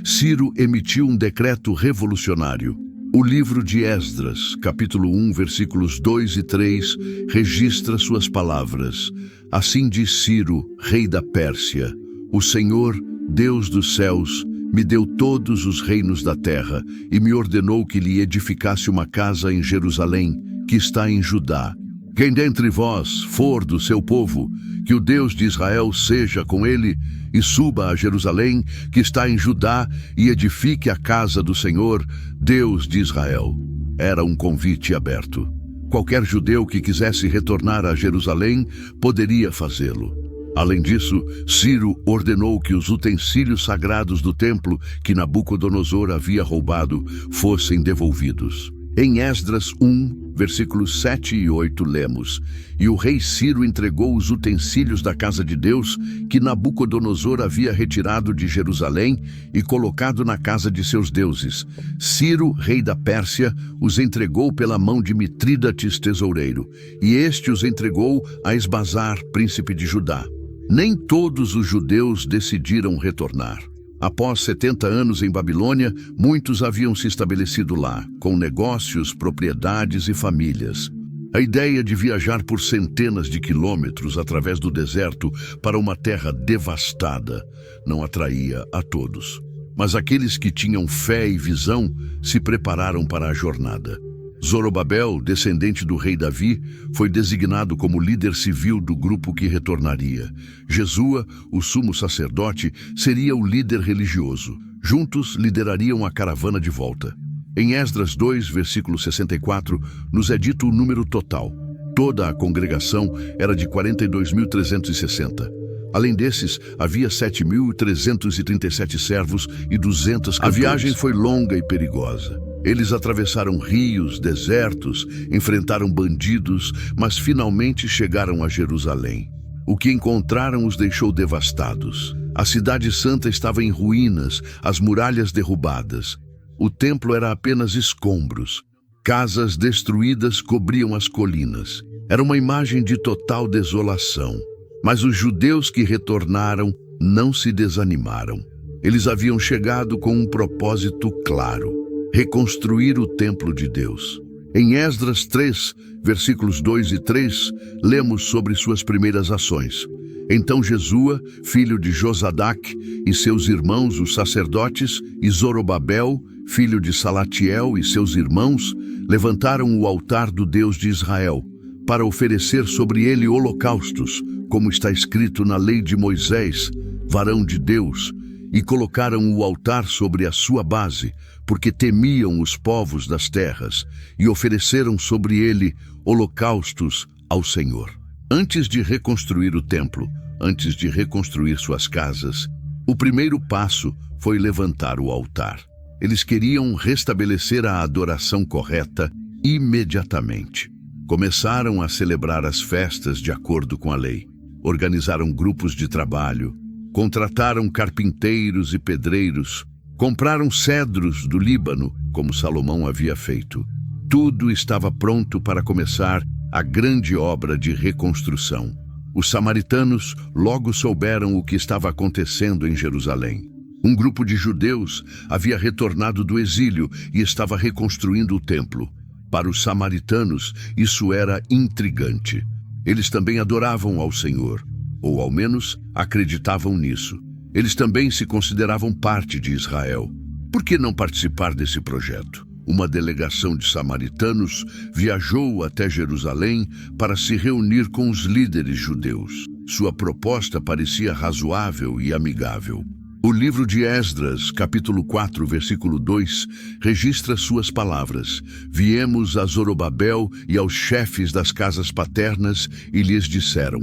Ciro emitiu um decreto revolucionário. O livro de Esdras, capítulo 1, versículos 2 e 3, registra suas palavras. Assim diz Ciro, rei da Pérsia: o Senhor, Deus dos céus, me deu todos os reinos da terra e me ordenou que lhe edificasse uma casa em Jerusalém, que está em Judá. Quem dentre vós for do seu povo, Que o Deus de Israel seja com ele e suba a Jerusalém, que está em Judá, e edifique a casa do Senhor, Deus de Israel. Era um convite aberto. Qualquer judeu que quisesse retornar a Jerusalém poderia fazê-lo. Além disso, Ciro ordenou que os utensílios sagrados do templo que Nabucodonosor havia roubado fossem devolvidos. Em Esdras 1, versículos 7 e 8, lemos: E o rei Ciro entregou os utensílios da casa de Deus que Nabucodonosor havia retirado de Jerusalém e colocado na casa de seus deuses. Ciro, rei da Pérsia, os entregou pela mão de Mitrídates, tesoureiro, e este os entregou a Esbazar, príncipe de Judá. Nem todos os judeus decidiram retornar. Após 70 anos em Babilônia, muitos haviam se estabelecido lá, com negócios, propriedades e famílias. A ideia de viajar por centenas de quilômetros através do deserto para uma terra devastada não atraía a todos. Mas aqueles que tinham fé e visão se prepararam para a jornada. Zorobabel, descendente do rei Davi, foi designado como líder civil do grupo que retornaria. Jesua, o sumo sacerdote, seria o líder religioso. Juntos liderariam a caravana de volta. Em Esdras 2, versículo 64, nos é dito o número total. Toda a congregação era de 42.360. Além desses, havia 7.337 servos e 200 cantores. A viagem foi longa e perigosa. Eles atravessaram rios, desertos, enfrentaram bandidos, mas finalmente chegaram a Jerusalém. O que encontraram os deixou devastados. A cidade santa estava em ruínas, as muralhas derrubadas. O templo era apenas escombros. Casas destruídas cobriam as colinas. Era uma imagem de total desolação. Mas os judeus que retornaram não se desanimaram. Eles haviam chegado com um propósito claro: reconstruir o templo de Deus. Em Esdras 3, versículos 2 e 3, lemos sobre suas primeiras ações. Então Jesua, filho de Josadac, e seus irmãos, os sacerdotes, e Zorobabel, filho de Salatiel, e seus irmãos, levantaram o altar do Deus de Israel, para oferecer sobre ele holocaustos, como está escrito na lei de Moisés, varão de Deus, e colocaram o altar sobre a sua base, porque temiam os povos das terras, e ofereceram sobre ele holocaustos ao Senhor. Antes de reconstruir o templo, antes de reconstruir suas casas, o primeiro passo foi levantar o altar. Eles queriam restabelecer a adoração correta imediatamente. Começaram a celebrar as festas de acordo com a lei. Organizaram grupos de trabalho, contrataram carpinteiros e pedreiros, compraram cedros do Líbano, como Salomão havia feito. Tudo estava pronto para começar a grande obra de reconstrução. Os samaritanos logo souberam o que estava acontecendo em Jerusalém. Um grupo de judeus havia retornado do exílio e estava reconstruindo o templo. Para os samaritanos, isso era intrigante. Eles também adoravam ao Senhor, ou ao menos acreditavam nisso. Eles também se consideravam parte de Israel. Por que não participar desse projeto? Uma delegação de samaritanos viajou até Jerusalém para se reunir com os líderes judeus. Sua proposta parecia razoável e amigável. O livro de Esdras, capítulo 4, versículo 2, registra suas palavras. Viemos a Zorobabel e aos chefes das casas paternas e lhes disseram: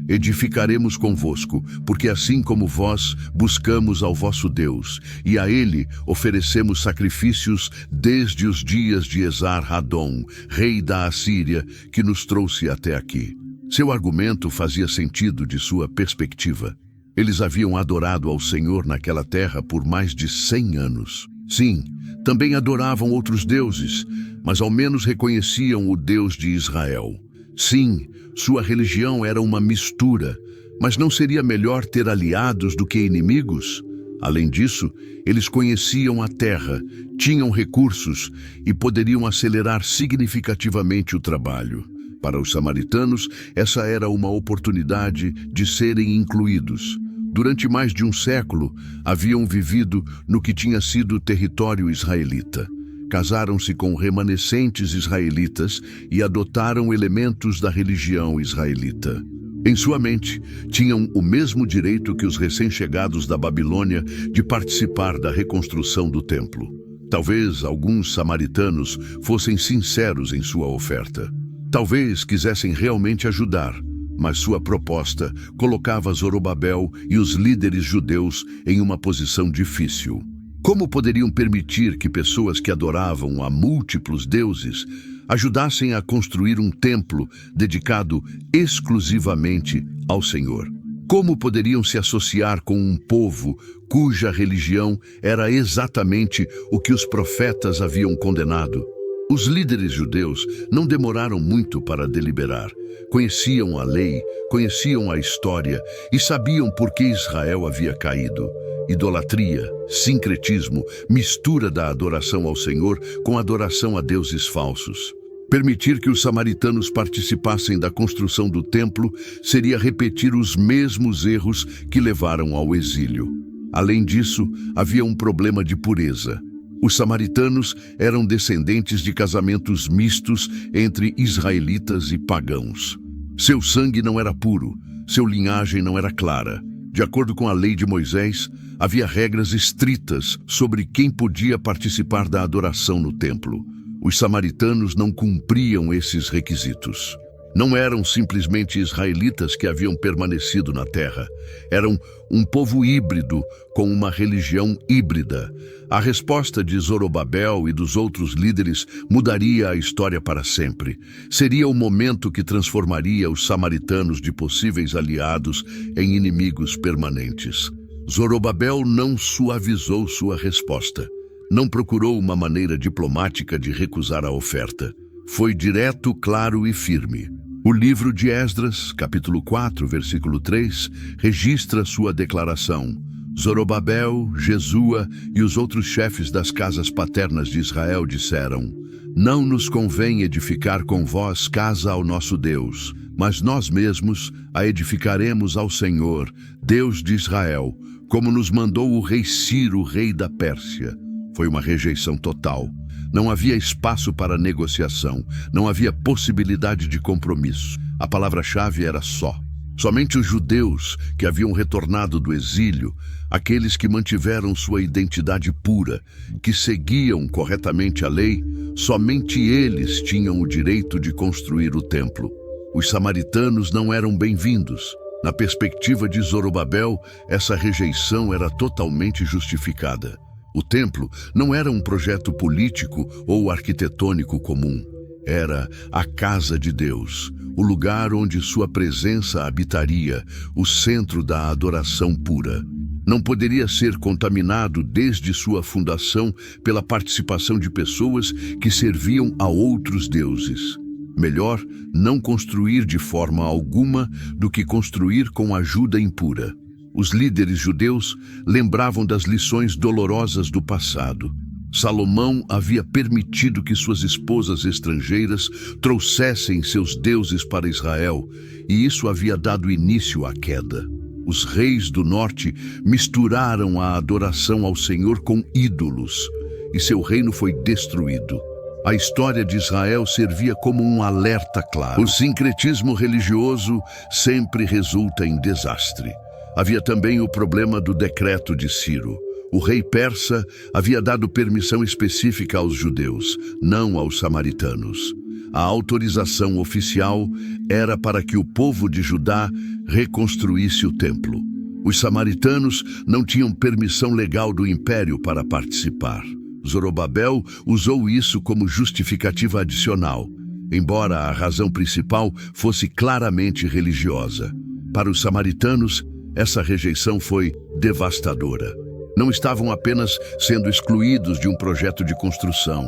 edificaremos convosco, porque assim como vós, buscamos ao vosso Deus, e a ele oferecemos sacrifícios desde os dias de Esar-Hadom, rei da Assíria, que nos trouxe até aqui. Seu argumento fazia sentido de sua perspectiva. Eles haviam adorado ao Senhor naquela terra por mais de 100 anos. Sim, também adoravam outros deuses, mas ao menos reconheciam o Deus de Israel. Sim, sua religião era uma mistura, mas não seria melhor ter aliados do que inimigos? Além disso, eles conheciam a terra, tinham recursos e poderiam acelerar significativamente o trabalho. Para os samaritanos, essa era uma oportunidade de serem incluídos. Durante mais de um século, haviam vivido no que tinha sido o território israelita. Casaram-se com remanescentes israelitas e adotaram elementos da religião israelita. Em sua mente, tinham o mesmo direito que os recém-chegados da Babilônia de participar da reconstrução do templo. Talvez alguns samaritanos fossem sinceros em sua oferta. Talvez quisessem realmente ajudar, mas sua proposta colocava Zorobabel e os líderes judeus em uma posição difícil. Como poderiam permitir que pessoas que adoravam a múltiplos deuses ajudassem a construir um templo dedicado exclusivamente ao Senhor? Como poderiam se associar com um povo cuja religião era exatamente o que os profetas haviam condenado? Os líderes judeus não demoraram muito para deliberar. Conheciam a lei, conheciam a história e sabiam por que Israel havia caído. Idolatria, sincretismo, mistura da adoração ao Senhor com adoração a deuses falsos. Permitir que os samaritanos participassem da construção do templo seria repetir os mesmos erros que levaram ao exílio. Além disso, havia um problema de pureza. Os samaritanos eram descendentes de casamentos mistos entre israelitas e pagãos. Seu sangue não era puro, sua linhagem não era clara. De acordo com a lei de Moisés, havia regras estritas sobre quem podia participar da adoração no templo. Os samaritanos não cumpriam esses requisitos. Não eram simplesmente israelitas que haviam permanecido na terra. Eram um povo híbrido com uma religião híbrida. A resposta de Zorobabel e dos outros líderes mudaria a história para sempre. Seria o momento que transformaria os samaritanos de possíveis aliados em inimigos permanentes. Zorobabel não suavizou sua resposta. Não procurou uma maneira diplomática de recusar a oferta. Foi direto, claro e firme. O livro de Esdras, capítulo 4, versículo 3, registra sua declaração. Zorobabel, Jesua e os outros chefes das casas paternas de Israel disseram: Não nos convém edificar com vós casa ao nosso Deus, mas nós mesmos a edificaremos ao Senhor, Deus de Israel, como nos mandou o rei Ciro, rei da Pérsia. Foi uma rejeição total. Não havia espaço para negociação, não havia possibilidade de compromisso. A palavra-chave era só. Somente os judeus que haviam retornado do exílio, aqueles que mantiveram sua identidade pura, que seguiam corretamente a lei, somente eles tinham o direito de construir o templo. Os samaritanos não eram bem-vindos. Na perspectiva de Zorobabel, essa rejeição era totalmente justificada. O templo não era um projeto político ou arquitetônico comum. Era a casa de Deus, o lugar onde sua presença habitaria, o centro da adoração pura. Não poderia ser contaminado desde sua fundação pela participação de pessoas que serviam a outros deuses. Melhor não construir de forma alguma do que construir com ajuda impura. Os líderes judeus lembravam das lições dolorosas do passado. Salomão havia permitido que suas esposas estrangeiras trouxessem seus deuses para Israel, e isso havia dado início à queda. Os reis do norte misturaram a adoração ao Senhor com ídolos, e seu reino foi destruído. A história de Israel servia como um alerta claro. O sincretismo religioso sempre resulta em desastre. Havia também o problema do decreto de Ciro. O rei persa havia dado permissão específica aos judeus, não aos samaritanos. A autorização oficial era para que o povo de Judá reconstruísse o templo. Os samaritanos não tinham permissão legal do império para participar. Zorobabel usou isso como justificativa adicional, embora a razão principal fosse claramente religiosa. Para os samaritanos, essa rejeição foi devastadora. Não estavam apenas sendo excluídos de um projeto de construção,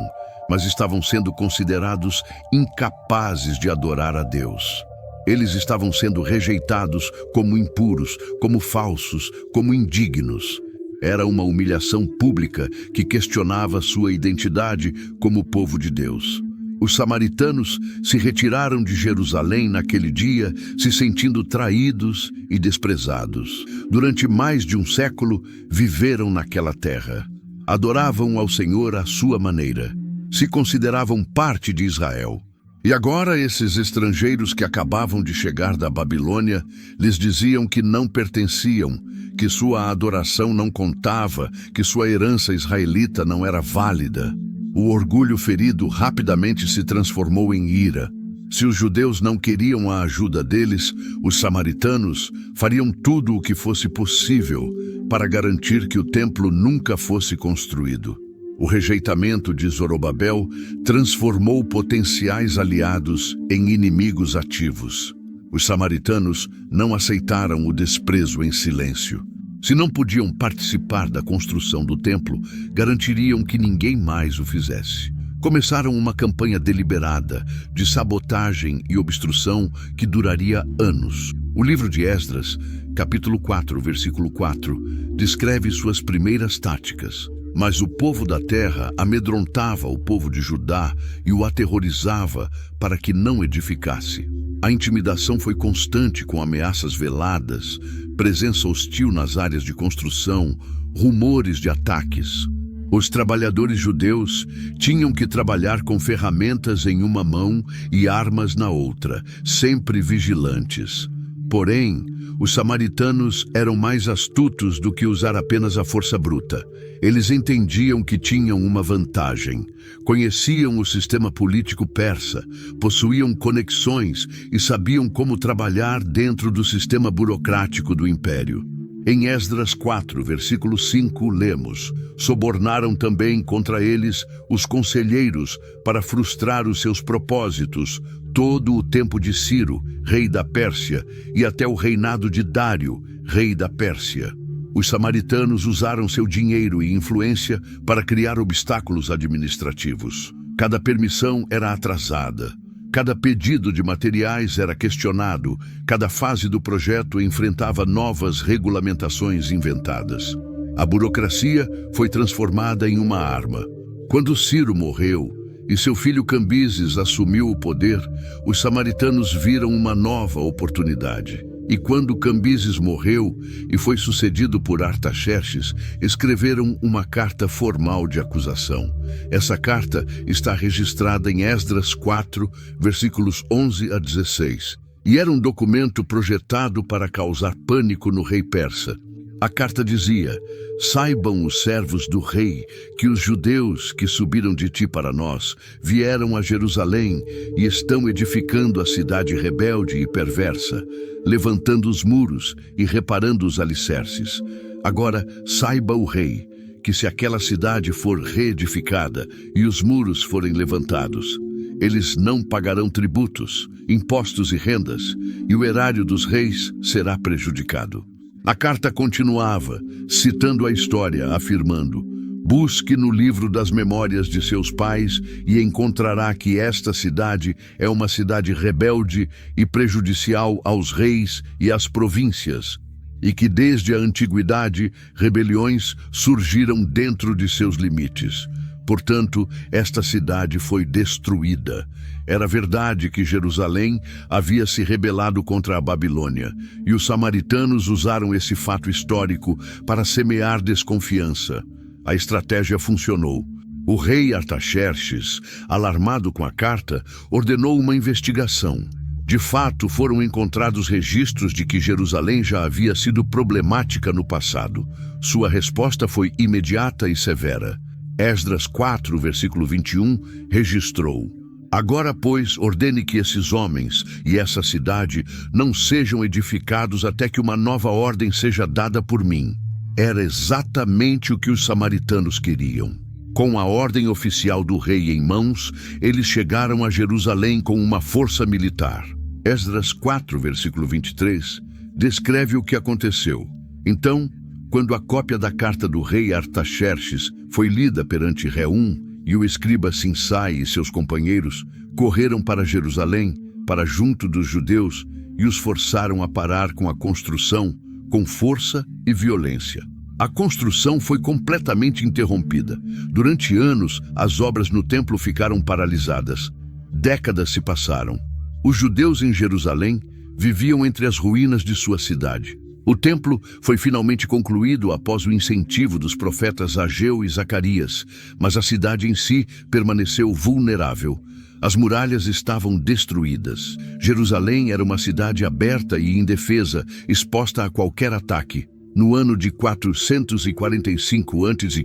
mas estavam sendo considerados incapazes de adorar a Deus. Eles estavam sendo rejeitados como impuros, como falsos, como indignos. Era uma humilhação pública que questionava sua identidade como povo de Deus. Os samaritanos se retiraram de Jerusalém naquele dia, se sentindo traídos e desprezados. Durante mais de um século, viveram naquela terra. Adoravam ao Senhor à sua maneira. Se consideravam parte de Israel. E agora esses estrangeiros que acabavam de chegar da Babilônia lhes diziam que não pertenciam, que sua adoração não contava, que sua herança israelita não era válida. O orgulho ferido rapidamente se transformou em ira. Se os judeus não queriam a ajuda deles, os samaritanos fariam tudo o que fosse possível para garantir que o templo nunca fosse construído. O rejeitamento de Zorobabel transformou potenciais aliados em inimigos ativos. Os samaritanos não aceitaram o desprezo em silêncio. Se não podiam participar da construção do templo, garantiriam que ninguém mais o fizesse. Começaram uma campanha deliberada de sabotagem e obstrução que duraria anos. O livro de Esdras, capítulo 4, versículo 4, descreve suas primeiras táticas. Mas o povo da terra amedrontava o povo de Judá e o aterrorizava para que não edificasse. A intimidação foi constante, com ameaças veladas, presença hostil nas áreas de construção, rumores de ataques. Os trabalhadores judeus tinham que trabalhar com ferramentas em uma mão e armas na outra, sempre vigilantes. Porém, os samaritanos eram mais astutos do que usar apenas a força bruta. Eles entendiam que tinham uma vantagem. Conheciam o sistema político persa, possuíam conexões e sabiam como trabalhar dentro do sistema burocrático do império. Em Esdras 4, versículo 5, lemos: sobornaram também contra eles os conselheiros para frustrar os seus propósitos, todo o tempo de Ciro, rei da Pérsia, e até o reinado de Dário, rei da Pérsia. Os samaritanos usaram seu dinheiro e influência para criar obstáculos administrativos. Cada permissão era atrasada. Cada pedido de materiais era questionado, cada fase do projeto enfrentava novas regulamentações inventadas. A burocracia foi transformada em uma arma. Quando Ciro morreu e seu filho Cambises assumiu o poder, os samaritanos viram uma nova oportunidade. E quando Cambises morreu e foi sucedido por Artaxerxes, escreveram uma carta formal de acusação. Essa carta está registrada em Esdras 4, versículos 11 a 16. E era um documento projetado para causar pânico no rei persa. A carta dizia: saibam os servos do rei que os judeus que subiram de ti para nós vieram a Jerusalém e estão edificando a cidade rebelde e perversa, levantando os muros e reparando os alicerces. Agora saiba o rei que se aquela cidade for reedificada e os muros forem levantados, eles não pagarão tributos, impostos e rendas, e o erário dos reis será prejudicado. A carta continuava, citando a história, afirmando: busque no livro das memórias de seus pais e encontrará que esta cidade é uma cidade rebelde e prejudicial aos reis e às províncias, e que desde a antiguidade rebeliões surgiram dentro de seus limites. Portanto, esta cidade foi destruída. Era verdade que Jerusalém havia se rebelado contra a Babilônia, e os samaritanos usaram esse fato histórico para semear desconfiança. A estratégia funcionou. O rei Artaxerxes, alarmado com a carta, ordenou uma investigação. De fato, foram encontrados registros de que Jerusalém já havia sido problemática no passado. Sua resposta foi imediata e severa. Esdras 4, versículo 21, registrou: agora, pois, ordene que esses homens e essa cidade não sejam edificados até que uma nova ordem seja dada por mim. Era exatamente o que os samaritanos queriam. Com a ordem oficial do rei em mãos, eles chegaram a Jerusalém com uma força militar. Esdras 4, versículo 23, descreve o que aconteceu. Então, quando a cópia da carta do rei Artaxerxes foi lida perante Reum, e o escriba Sinsai e seus companheiros correram para Jerusalém, para junto dos judeus, e os forçaram a parar com a construção, com força e violência. A construção foi completamente interrompida. Durante anos, as obras no templo ficaram paralisadas. Décadas se passaram. Os judeus em Jerusalém viviam entre as ruínas de sua cidade. O templo foi finalmente concluído após o incentivo dos profetas Ageu e Zacarias, mas a cidade em si permaneceu vulnerável. As muralhas estavam destruídas. Jerusalém era uma cidade aberta e indefesa, exposta a qualquer ataque. No ano de 445 a.C.,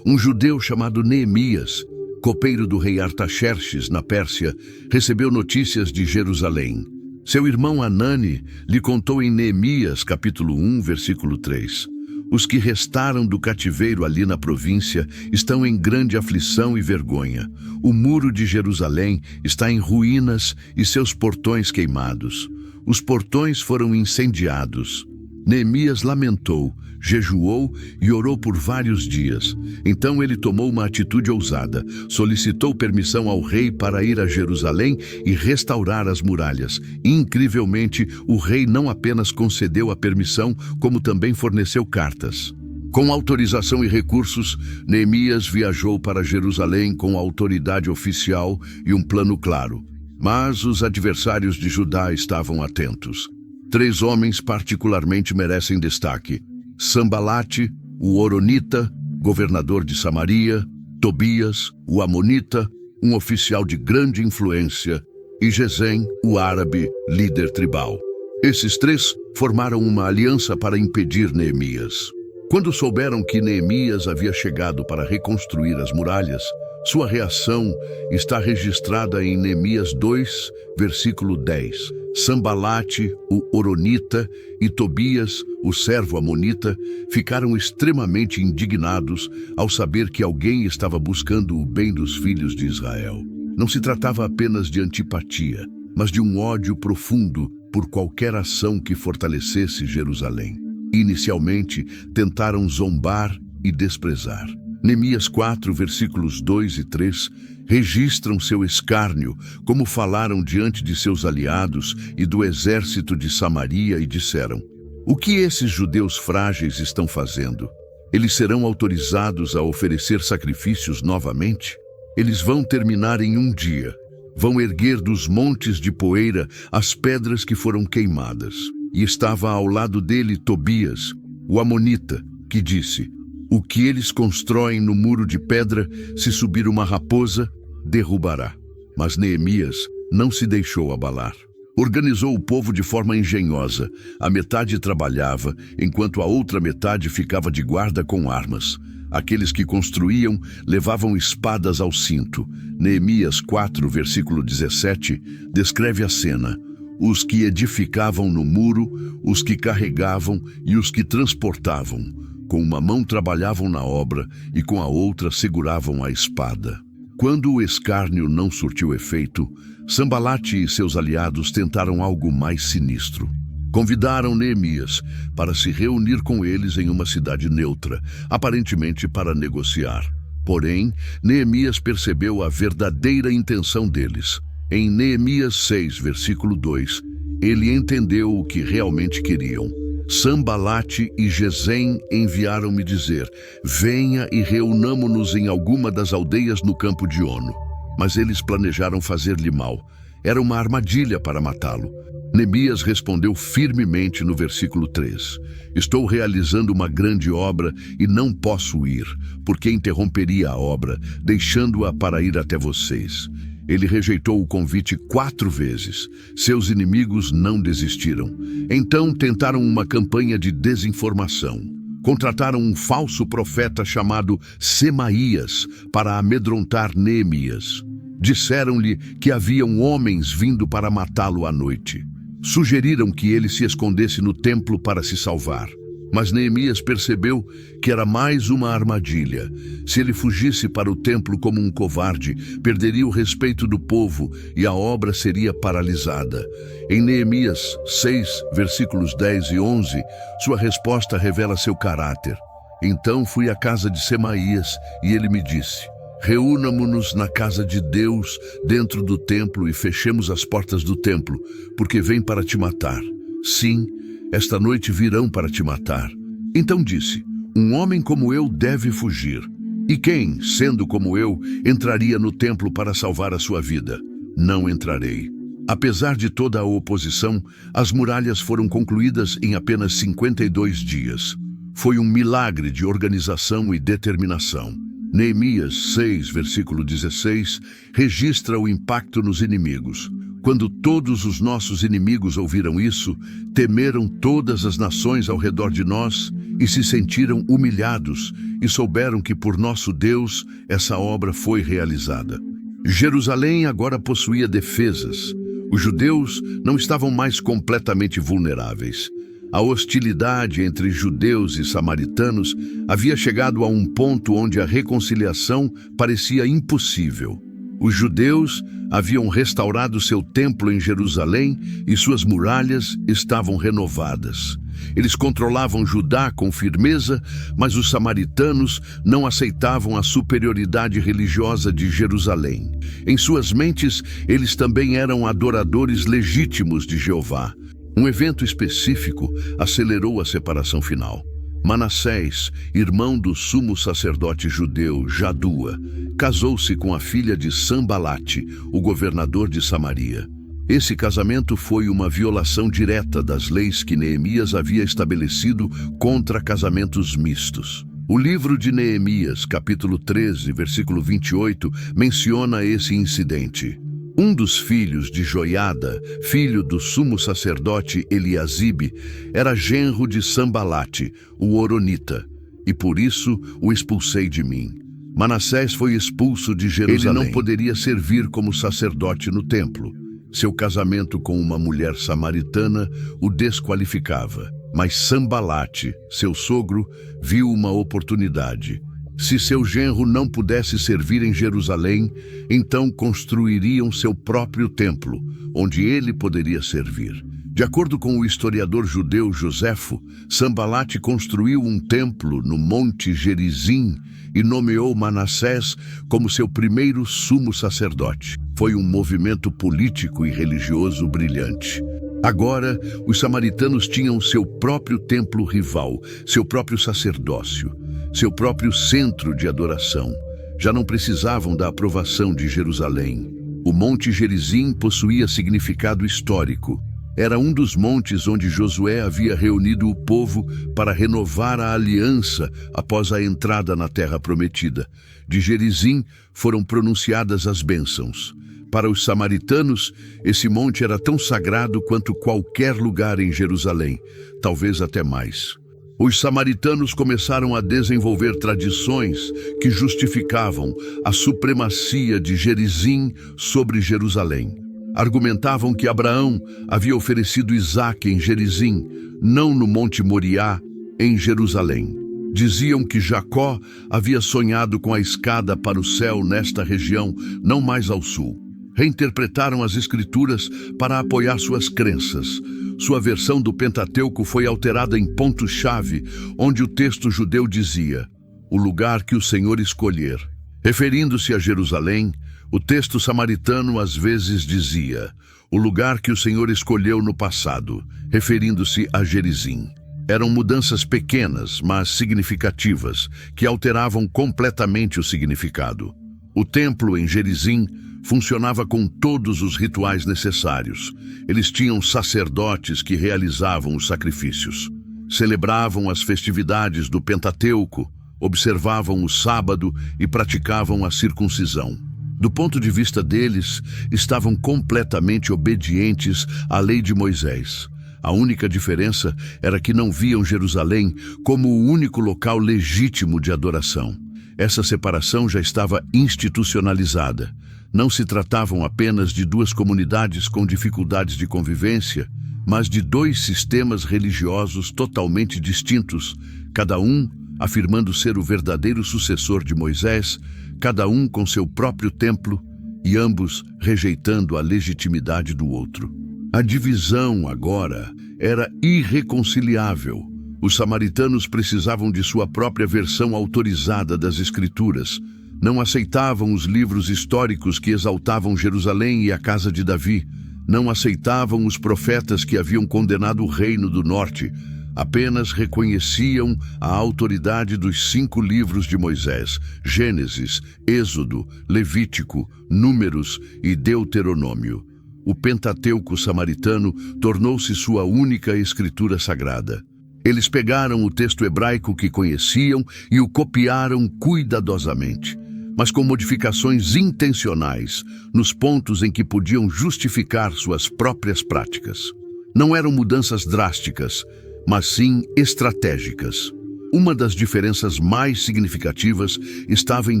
um judeu chamado Neemias, copeiro do rei Artaxerxes, na Pérsia, recebeu notícias de Jerusalém. Seu irmão Anani lhe contou em Neemias, capítulo 1, versículo 3. Os que restaram do cativeiro ali na província estão em grande aflição e vergonha. O muro de Jerusalém está em ruínas e seus portões queimados. Os portões foram incendiados. Neemias lamentou, jejuou e orou por vários dias. Então ele tomou uma atitude ousada, solicitou permissão ao rei para ir a Jerusalém e restaurar as muralhas. Incrivelmente, o rei não apenas concedeu a permissão, como também forneceu cartas. Com autorização e recursos, Neemias viajou para Jerusalém com autoridade oficial e um plano claro. Mas os adversários de Judá estavam atentos. 3 homens particularmente merecem destaque: Sanbalate, o Horonita, governador de Samaria; Tobias, o Amonita, um oficial de grande influência; e Gesem, o árabe, líder tribal. Esses 3 formaram uma aliança para impedir Neemias. Quando souberam que Neemias havia chegado para reconstruir as muralhas, sua reação está registrada em Neemias 2, versículo 10. Sanbalate, o Horonita, e Tobias, o servo amonita, ficaram extremamente indignados ao saber que alguém estava buscando o bem dos filhos de Israel. Não se tratava apenas de antipatia, mas de um ódio profundo por qualquer ação que fortalecesse Jerusalém. Inicialmente, tentaram zombar e desprezar. Neemias 4, versículos 2 e 3, registram seu escárnio, como falaram diante de seus aliados e do exército de Samaria e disseram: o que esses judeus frágeis estão fazendo? Eles serão autorizados a oferecer sacrifícios novamente? Eles vão terminar em um dia. Vão erguer dos montes de poeira as pedras que foram queimadas. E estava ao lado dele Tobias, o amonita, que disse: o que eles constroem no muro de pedra, se subir uma raposa, derrubará. Mas Neemias não se deixou abalar. Organizou o povo de forma engenhosa. A metade trabalhava, enquanto a outra metade ficava de guarda com armas. Aqueles que construíam levavam espadas ao cinto. Neemias 4, versículo 17, descreve a cena: os que edificavam no muro, os que carregavam e os que transportavam. Com uma mão trabalhavam na obra e com a outra seguravam a espada. Quando o escárnio não surtiu efeito, Sanbalate e seus aliados tentaram algo mais sinistro. Convidaram Neemias para se reunir com eles em uma cidade neutra, aparentemente para negociar. Porém, Neemias percebeu a verdadeira intenção deles. Em Neemias 6, versículo 2, ele entendeu o que realmente queriam. Sanbalate e Gesem enviaram-me dizer: venha e reunamo-nos em alguma das aldeias no campo de Ono. Mas eles planejaram fazer-lhe mal. Era uma armadilha para matá-lo. Neemias respondeu firmemente no versículo 3: estou realizando uma grande obra e não posso ir, porque interromperia a obra, deixando-a para ir até vocês. Ele rejeitou o convite 4 vezes. Seus inimigos não desistiram. Então tentaram uma campanha de desinformação. Contrataram um falso profeta chamado Semaías para amedrontar Neemias. Disseram-lhe que haviam homens vindo para matá-lo à noite. Sugeriram que ele se escondesse no templo para se salvar. Mas Neemias percebeu que era mais uma armadilha. Se ele fugisse para o templo como um covarde, perderia o respeito do povo e a obra seria paralisada. Em Neemias 6, versículos 10 e 11, sua resposta revela seu caráter. Então fui à casa de Semaías e ele me disse: reúnamo-nos na casa de Deus, dentro do templo, e fechemos as portas do templo, porque vem para te matar. Sim, esta noite virão para te matar. Então disse: um homem como eu deve fugir. E quem, sendo como eu, entraria no templo para salvar a sua vida? Não entrarei. Apesar de toda a oposição, as muralhas foram concluídas em apenas 52 dias. Foi um milagre de organização e determinação. Neemias 6, versículo 16, registra o impacto nos inimigos. Quando todos os nossos inimigos ouviram isso, temeram todas as nações ao redor de nós e se sentiram humilhados e souberam que por nosso Deus essa obra foi realizada. Jerusalém agora possuía defesas. Os judeus não estavam mais completamente vulneráveis. A hostilidade entre judeus e samaritanos havia chegado a um ponto onde a reconciliação parecia impossível. Os judeus haviam restaurado seu templo em Jerusalém e suas muralhas estavam renovadas. Eles controlavam Judá com firmeza, mas os samaritanos não aceitavam a superioridade religiosa de Jerusalém. Em suas mentes, eles também eram adoradores legítimos de Jeová. Um evento específico acelerou a separação final. Manassés, irmão do sumo sacerdote judeu Jadua, casou-se com a filha de Sambalate, o governador de Samaria. Esse casamento foi uma violação direta das leis que Neemias havia estabelecido contra casamentos mistos. O livro de Neemias, capítulo 13, versículo 28, menciona esse incidente. Um dos filhos de Joiada, filho do sumo sacerdote Eliasibe, era genro de Sambalate, o horonita, e por isso o expulsei de mim. Manassés foi expulso de Jerusalém. Ele não poderia servir como sacerdote no templo. Seu casamento com uma mulher samaritana o desqualificava. Mas Sambalate, seu sogro, viu uma oportunidade. Se seu genro não pudesse servir em Jerusalém, então construiriam seu próprio templo, onde ele poderia servir. De acordo com o historiador judeu Josefo, Sambalate construiu um templo no Monte Gerizim e nomeou Manassés como seu primeiro sumo sacerdote. Foi um movimento político e religioso brilhante. Agora, os samaritanos tinham seu próprio templo rival, seu próprio sacerdócio, seu próprio centro de adoração. Já não precisavam da aprovação de Jerusalém. O Monte Gerizim possuía significado histórico. Era um dos montes onde Josué havia reunido o povo para renovar a aliança após a entrada na Terra Prometida. De Gerizim foram pronunciadas as bênçãos. Para os samaritanos, esse monte era tão sagrado quanto qualquer lugar em Jerusalém, talvez até mais. Os samaritanos começaram a desenvolver tradições que justificavam a supremacia de Gerizim sobre Jerusalém. Argumentavam que Abraão havia oferecido Isaque em Gerizim, não no Monte Moriá, em Jerusalém. Diziam que Jacó havia sonhado com a escada para o céu nesta região, não mais ao sul. Reinterpretaram as Escrituras para apoiar suas crenças. Sua versão do Pentateuco foi alterada em ponto-chave, onde o texto judeu dizia: o lugar que o Senhor escolher. Referindo-se a Jerusalém, o texto samaritano às vezes dizia: o lugar que o Senhor escolheu no passado, referindo-se a Gerizim. Eram mudanças pequenas, mas significativas, que alteravam completamente o significado. O templo em Gerizim funcionava com todos os rituais necessários. Eles tinham sacerdotes que realizavam os sacrifícios, celebravam as festividades do Pentateuco, observavam o sábado e praticavam a circuncisão. Do ponto de vista deles, estavam completamente obedientes à lei de Moisés. A única diferença era que não viam Jerusalém como o único local legítimo de adoração. Essa separação já estava institucionalizada. Não se tratavam apenas de duas comunidades com dificuldades de convivência, mas de dois sistemas religiosos totalmente distintos, cada um afirmando ser o verdadeiro sucessor de Moisés, cada um com seu próprio templo e ambos rejeitando a legitimidade do outro. A divisão, agora, era irreconciliável. Os samaritanos precisavam de sua própria versão autorizada das Escrituras. Não aceitavam os livros históricos que exaltavam Jerusalém e a casa de Davi. Não aceitavam os profetas que haviam condenado o reino do norte. Apenas reconheciam a autoridade dos 5 livros de Moisés: Gênesis, Êxodo, Levítico, Números e Deuteronômio. O Pentateuco samaritano tornou-se sua única escritura sagrada. Eles pegaram o texto hebraico que conheciam e o copiaram cuidadosamente, mas com modificações intencionais nos pontos em que podiam justificar suas próprias práticas. Não eram mudanças drásticas, mas sim estratégicas. Uma das diferenças mais significativas estava em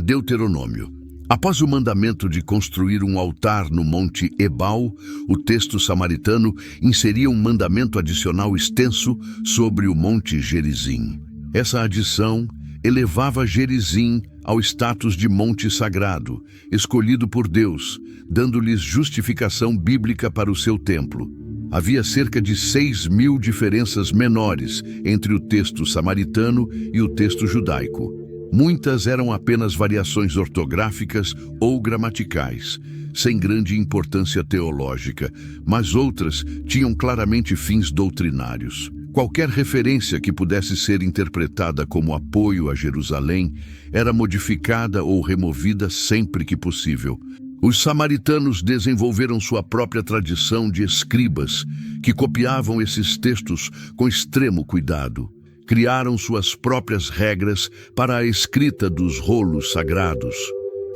Deuteronômio. Após o mandamento de construir um altar no Monte Ebal, o texto samaritano inseria um mandamento adicional extenso sobre o Monte Gerizim. Essa adição elevava Gerizim ao status de monte sagrado, escolhido por Deus, dando-lhes justificação bíblica para o seu templo. Havia cerca de 6.000 diferenças menores entre o texto samaritano e o texto judaico. Muitas eram apenas variações ortográficas ou gramaticais, sem grande importância teológica, mas outras tinham claramente fins doutrinários. Qualquer referência que pudesse ser interpretada como apoio a Jerusalém era modificada ou removida sempre que possível. Os samaritanos desenvolveram sua própria tradição de escribas, que copiavam esses textos com extremo cuidado. Criaram suas próprias regras para a escrita dos rolos sagrados.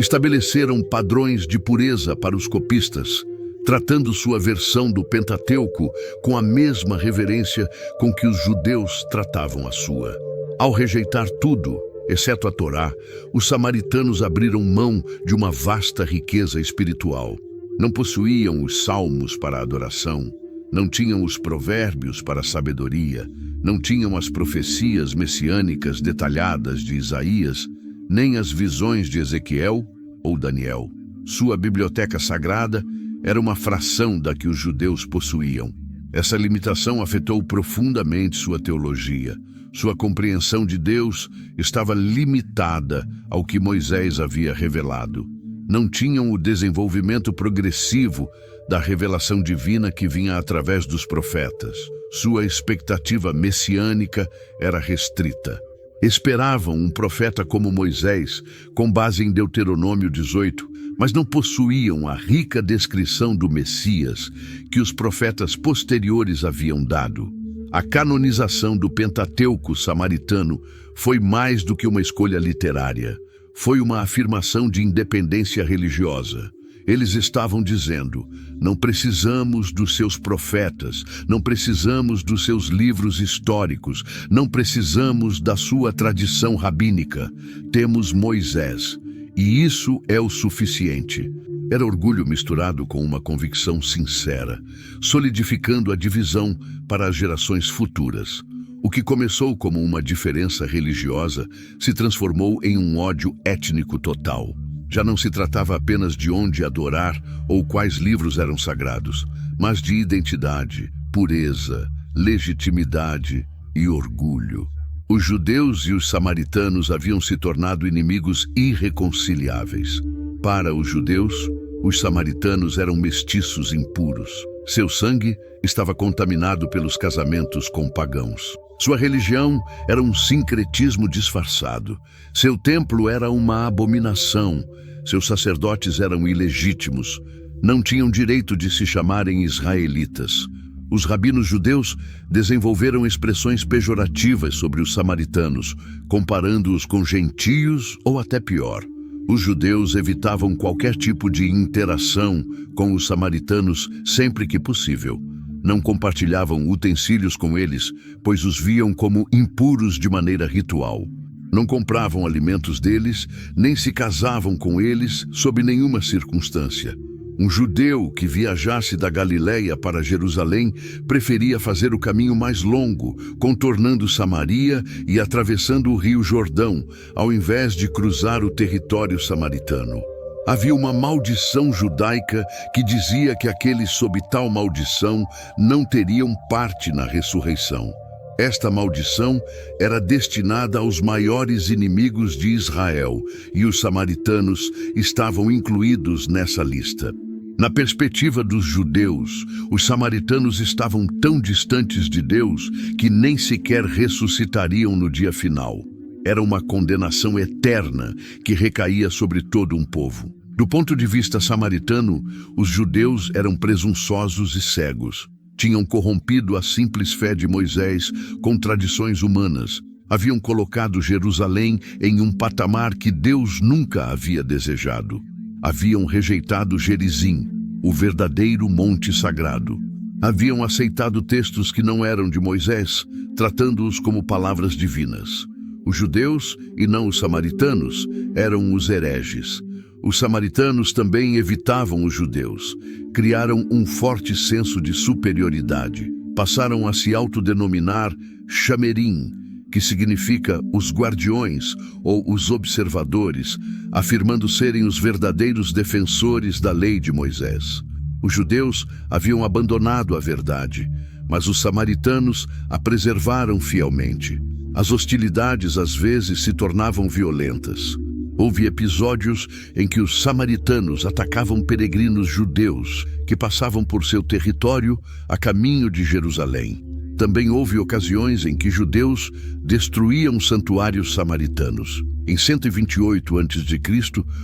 Estabeleceram padrões de pureza para os copistas, tratando sua versão do Pentateuco com a mesma reverência com que os judeus tratavam a sua. Ao rejeitar tudo, exceto a Torá, os samaritanos abriram mão de uma vasta riqueza espiritual. Não possuíam os salmos para a adoração, não tinham os provérbios para a sabedoria, não tinham as profecias messiânicas detalhadas de Isaías, nem as visões de Ezequiel ou Daniel. Sua biblioteca sagrada era uma fração da que os judeus possuíam. Essa limitação afetou profundamente sua teologia. Sua compreensão de Deus estava limitada ao que Moisés havia revelado. Não tinham o desenvolvimento progressivo da revelação divina que vinha através dos profetas. Sua expectativa messiânica era restrita. Esperavam um profeta como Moisés, com base em Deuteronômio 18, mas não possuíam a rica descrição do Messias que os profetas posteriores haviam dado. A canonização do Pentateuco samaritano foi mais do que uma escolha literária. Foi uma afirmação de independência religiosa. Eles estavam dizendo: não precisamos dos seus profetas, não precisamos dos seus livros históricos, não precisamos da sua tradição rabínica. Temos Moisés, e isso é o suficiente. Era orgulho misturado com uma convicção sincera, solidificando a divisão para as gerações futuras. O que começou como uma diferença religiosa se transformou em um ódio étnico total. Já não se tratava apenas de onde adorar ou quais livros eram sagrados, mas de identidade, pureza, legitimidade e orgulho. Os judeus e os samaritanos haviam se tornado inimigos irreconciliáveis. Para os judeus, os samaritanos eram mestiços impuros. Seu sangue estava contaminado pelos casamentos com pagãos. Sua religião era um sincretismo disfarçado. Seu templo era uma abominação. Seus sacerdotes eram ilegítimos. Não tinham direito de se chamarem israelitas. Os rabinos judeus desenvolveram expressões pejorativas sobre os samaritanos, comparando-os com gentios ou até pior. Os judeus evitavam qualquer tipo de interação com os samaritanos sempre que possível. Não compartilhavam utensílios com eles, pois os viam como impuros de maneira ritual. Não compravam alimentos deles, nem se casavam com eles sob nenhuma circunstância. Um judeu que viajasse da Galileia para Jerusalém preferia fazer o caminho mais longo, contornando Samaria e atravessando o rio Jordão, ao invés de cruzar o território samaritano. Havia uma maldição judaica que dizia que aqueles sob tal maldição não teriam parte na ressurreição. Esta maldição era destinada aos maiores inimigos de Israel, e os samaritanos estavam incluídos nessa lista. Na perspectiva dos judeus, os samaritanos estavam tão distantes de Deus que nem sequer ressuscitariam no dia final. Era uma condenação eterna que recaía sobre todo um povo. Do ponto de vista samaritano, os judeus eram presunçosos e cegos. Tinham corrompido a simples fé de Moisés com tradições humanas. Haviam colocado Jerusalém em um patamar que Deus nunca havia desejado. Haviam rejeitado Gerizim, o verdadeiro monte sagrado. Haviam aceitado textos que não eram de Moisés, tratando-os como palavras divinas. Os judeus, e não os samaritanos, eram os hereges. Os samaritanos também evitavam os judeus. Criaram um forte senso de superioridade. Passaram a se autodenominar Shamerim, que significa os guardiões ou os observadores, afirmando serem os verdadeiros defensores da lei de Moisés. Os judeus haviam abandonado a verdade, mas os samaritanos a preservaram fielmente. As hostilidades às vezes se tornavam violentas. Houve episódios em que os samaritanos atacavam peregrinos judeus que passavam por seu território a caminho de Jerusalém. Também houve ocasiões em que judeus destruíam santuários samaritanos. Em 128 a.C.,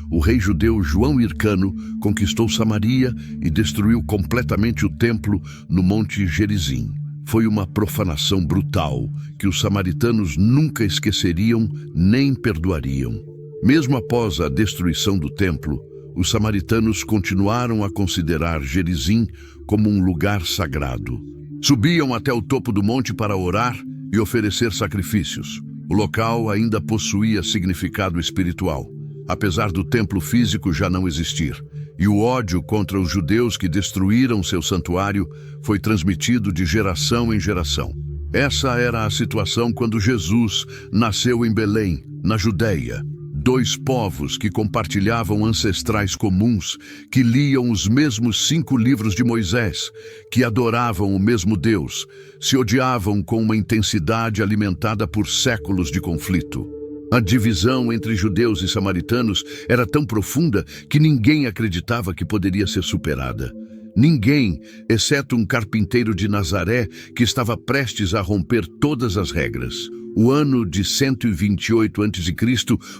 o rei judeu João Hircano conquistou Samaria e destruiu completamente o templo no Monte Gerizim. Foi uma profanação brutal que os samaritanos nunca esqueceriam nem perdoariam. Mesmo após a destruição do templo, os samaritanos continuaram a considerar Gerizim como um lugar sagrado. Subiam até o topo do monte para orar e oferecer sacrifícios. O local ainda possuía significado espiritual, apesar do templo físico já não existir. E o ódio contra os judeus que destruíram seu santuário foi transmitido de geração em geração. Essa era a situação quando Jesus nasceu em Belém, na Judeia. Dois povos que compartilhavam ancestrais comuns, que liam os mesmos 5 livros de Moisés, que adoravam o mesmo Deus, se odiavam com uma intensidade alimentada por séculos de conflito. A divisão entre judeus e samaritanos era tão profunda que ninguém acreditava que poderia ser superada. Ninguém, exceto um carpinteiro de Nazaré, que estava prestes a romper todas as regras. O ano de 128 a.C.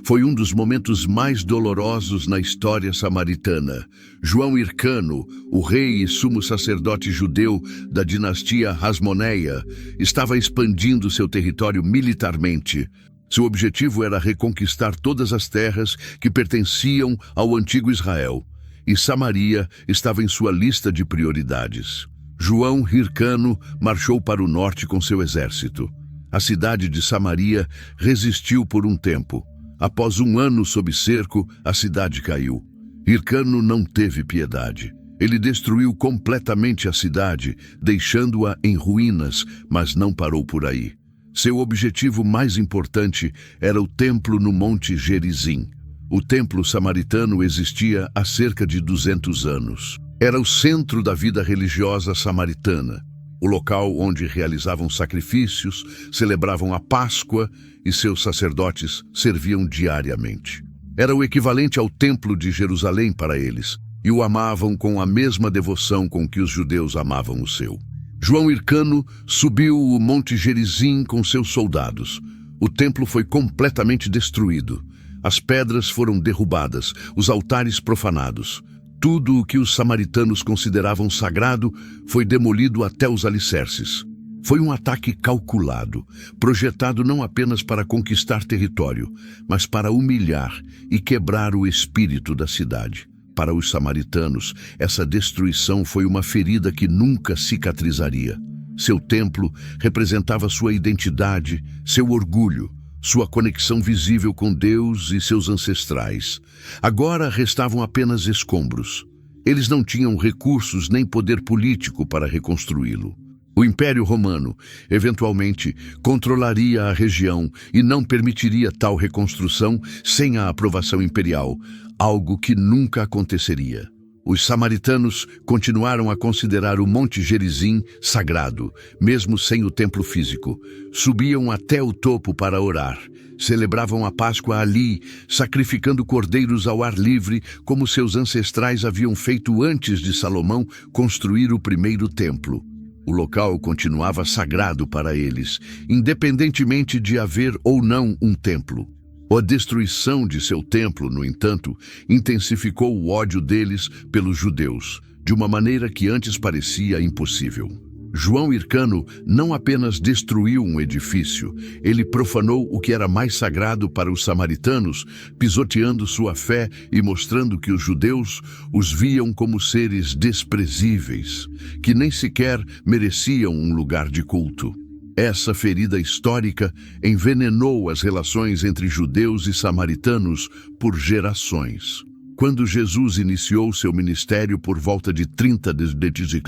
foi um dos momentos mais dolorosos na história samaritana. João Hircano, o rei e sumo sacerdote judeu da dinastia Hasmoneia, estava expandindo seu território militarmente. Seu objetivo era reconquistar todas as terras que pertenciam ao antigo Israel, e Samaria estava em sua lista de prioridades. João Hircano marchou para o norte com seu exército. A cidade de Samaria resistiu por um tempo. Após um ano sob cerco, a cidade caiu. Hircano não teve piedade. Ele destruiu completamente a cidade, deixando-a em ruínas, mas não parou por aí. Seu objetivo mais importante era o templo no Monte Gerizim. O templo samaritano existia há cerca de 200 anos. Era o centro da vida religiosa samaritana, o local onde realizavam sacrifícios, celebravam a Páscoa e seus sacerdotes serviam diariamente. Era o equivalente ao templo de Jerusalém para eles, e o amavam com a mesma devoção com que os judeus amavam o seu. João Hircano subiu o Monte Gerizim com seus soldados. O templo foi completamente destruído. As pedras foram derrubadas, os altares profanados. Tudo o que os samaritanos consideravam sagrado foi demolido até os alicerces. Foi um ataque calculado, projetado não apenas para conquistar território, mas para humilhar e quebrar o espírito da cidade. Para os samaritanos, essa destruição foi uma ferida que nunca cicatrizaria. Seu templo representava sua identidade, seu orgulho, sua conexão visível com Deus e seus ancestrais. Agora restavam apenas escombros. Eles não tinham recursos nem poder político para reconstruí-lo. O Império Romano, eventualmente, controlaria a região e não permitiria tal reconstrução sem a aprovação imperial, algo que nunca aconteceria. Os samaritanos continuaram a considerar o Monte Gerizim sagrado, mesmo sem o templo físico. Subiam até o topo para orar. Celebravam a Páscoa ali, sacrificando cordeiros ao ar livre, como seus ancestrais haviam feito antes de Salomão construir o primeiro templo. O local continuava sagrado para eles, independentemente de haver ou não um templo. A destruição de seu templo, no entanto, intensificou o ódio deles pelos judeus, de uma maneira que antes parecia impossível. João Hircano não apenas destruiu um edifício, ele profanou o que era mais sagrado para os samaritanos, pisoteando sua fé e mostrando que os judeus os viam como seres desprezíveis, que nem sequer mereciam um lugar de culto. Essa ferida histórica envenenou as relações entre judeus e samaritanos por gerações. Quando Jesus iniciou seu ministério por volta de 30 d.C.,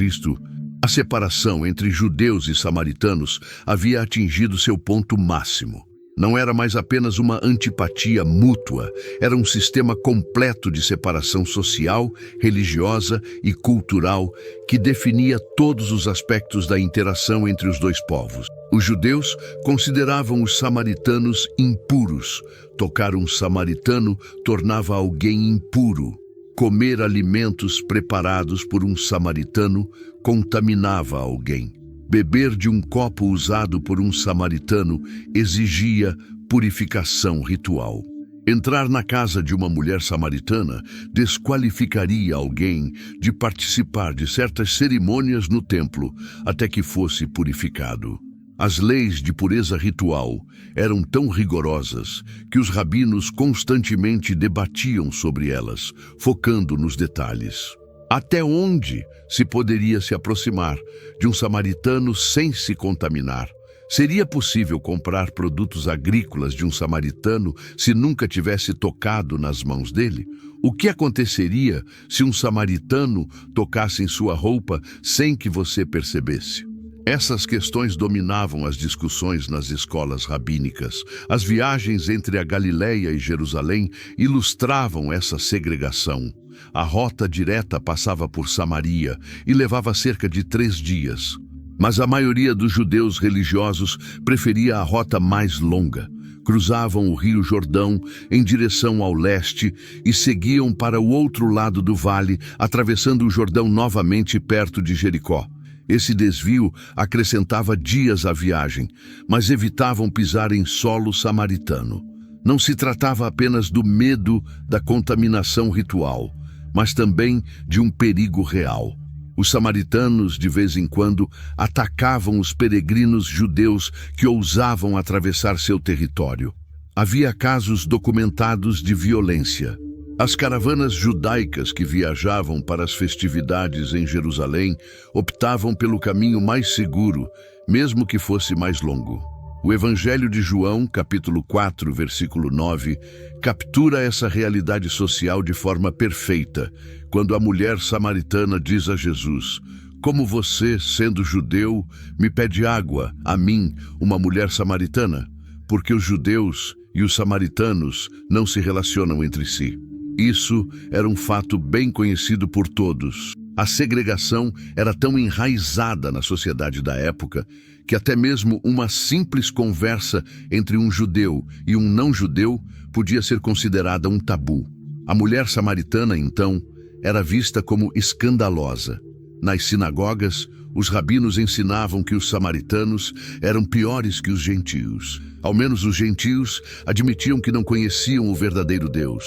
a separação entre judeus e samaritanos havia atingido seu ponto máximo. Não era mais apenas uma antipatia mútua, era um sistema completo de separação social, religiosa e cultural que definia todos os aspectos da interação entre os dois povos. Os judeus consideravam os samaritanos impuros. Tocar um samaritano tornava alguém impuro. Comer alimentos preparados por um samaritano contaminava alguém. Beber de um copo usado por um samaritano exigia purificação ritual. Entrar na casa de uma mulher samaritana desqualificaria alguém de participar de certas cerimônias no templo até que fosse purificado. As leis de pureza ritual eram tão rigorosas que os rabinos constantemente debatiam sobre elas, focando nos detalhes. Até onde se poderia se aproximar de um samaritano sem se contaminar? Seria possível comprar produtos agrícolas de um samaritano se nunca tivesse tocado nas mãos dele? O que aconteceria se um samaritano tocasse em sua roupa sem que você percebesse? Essas questões dominavam as discussões nas escolas rabínicas. As viagens entre a Galileia e Jerusalém ilustravam essa segregação. A rota direta passava por Samaria e levava cerca de 3 dias. Mas a maioria dos judeus religiosos preferia a rota mais longa. Cruzavam o Rio Jordão em direção ao leste e seguiam para o outro lado do vale, atravessando o Jordão novamente perto de Jericó. Esse desvio acrescentava dias à viagem, mas evitavam pisar em solo samaritano. Não se tratava apenas do medo da contaminação ritual, mas também de um perigo real. Os samaritanos, de vez em quando, atacavam os peregrinos judeus que ousavam atravessar seu território. Havia casos documentados de violência. As caravanas judaicas que viajavam para as festividades em Jerusalém optavam pelo caminho mais seguro, mesmo que fosse mais longo. O Evangelho de João, capítulo 4, versículo 9, captura essa realidade social de forma perfeita, quando a mulher samaritana diz a Jesus: "Como você, sendo judeu, me pede água, a mim, uma mulher samaritana?" Porque os judeus e os samaritanos não se relacionam entre si. Isso era um fato bem conhecido por todos. A segregação era tão enraizada na sociedade da época que até mesmo uma simples conversa entre um judeu e um não-judeu podia ser considerada um tabu. A mulher samaritana, então, era vista como escandalosa. Nas sinagogas, os rabinos ensinavam que os samaritanos eram piores que os gentios. Ao menos os gentios admitiam que não conheciam o verdadeiro Deus,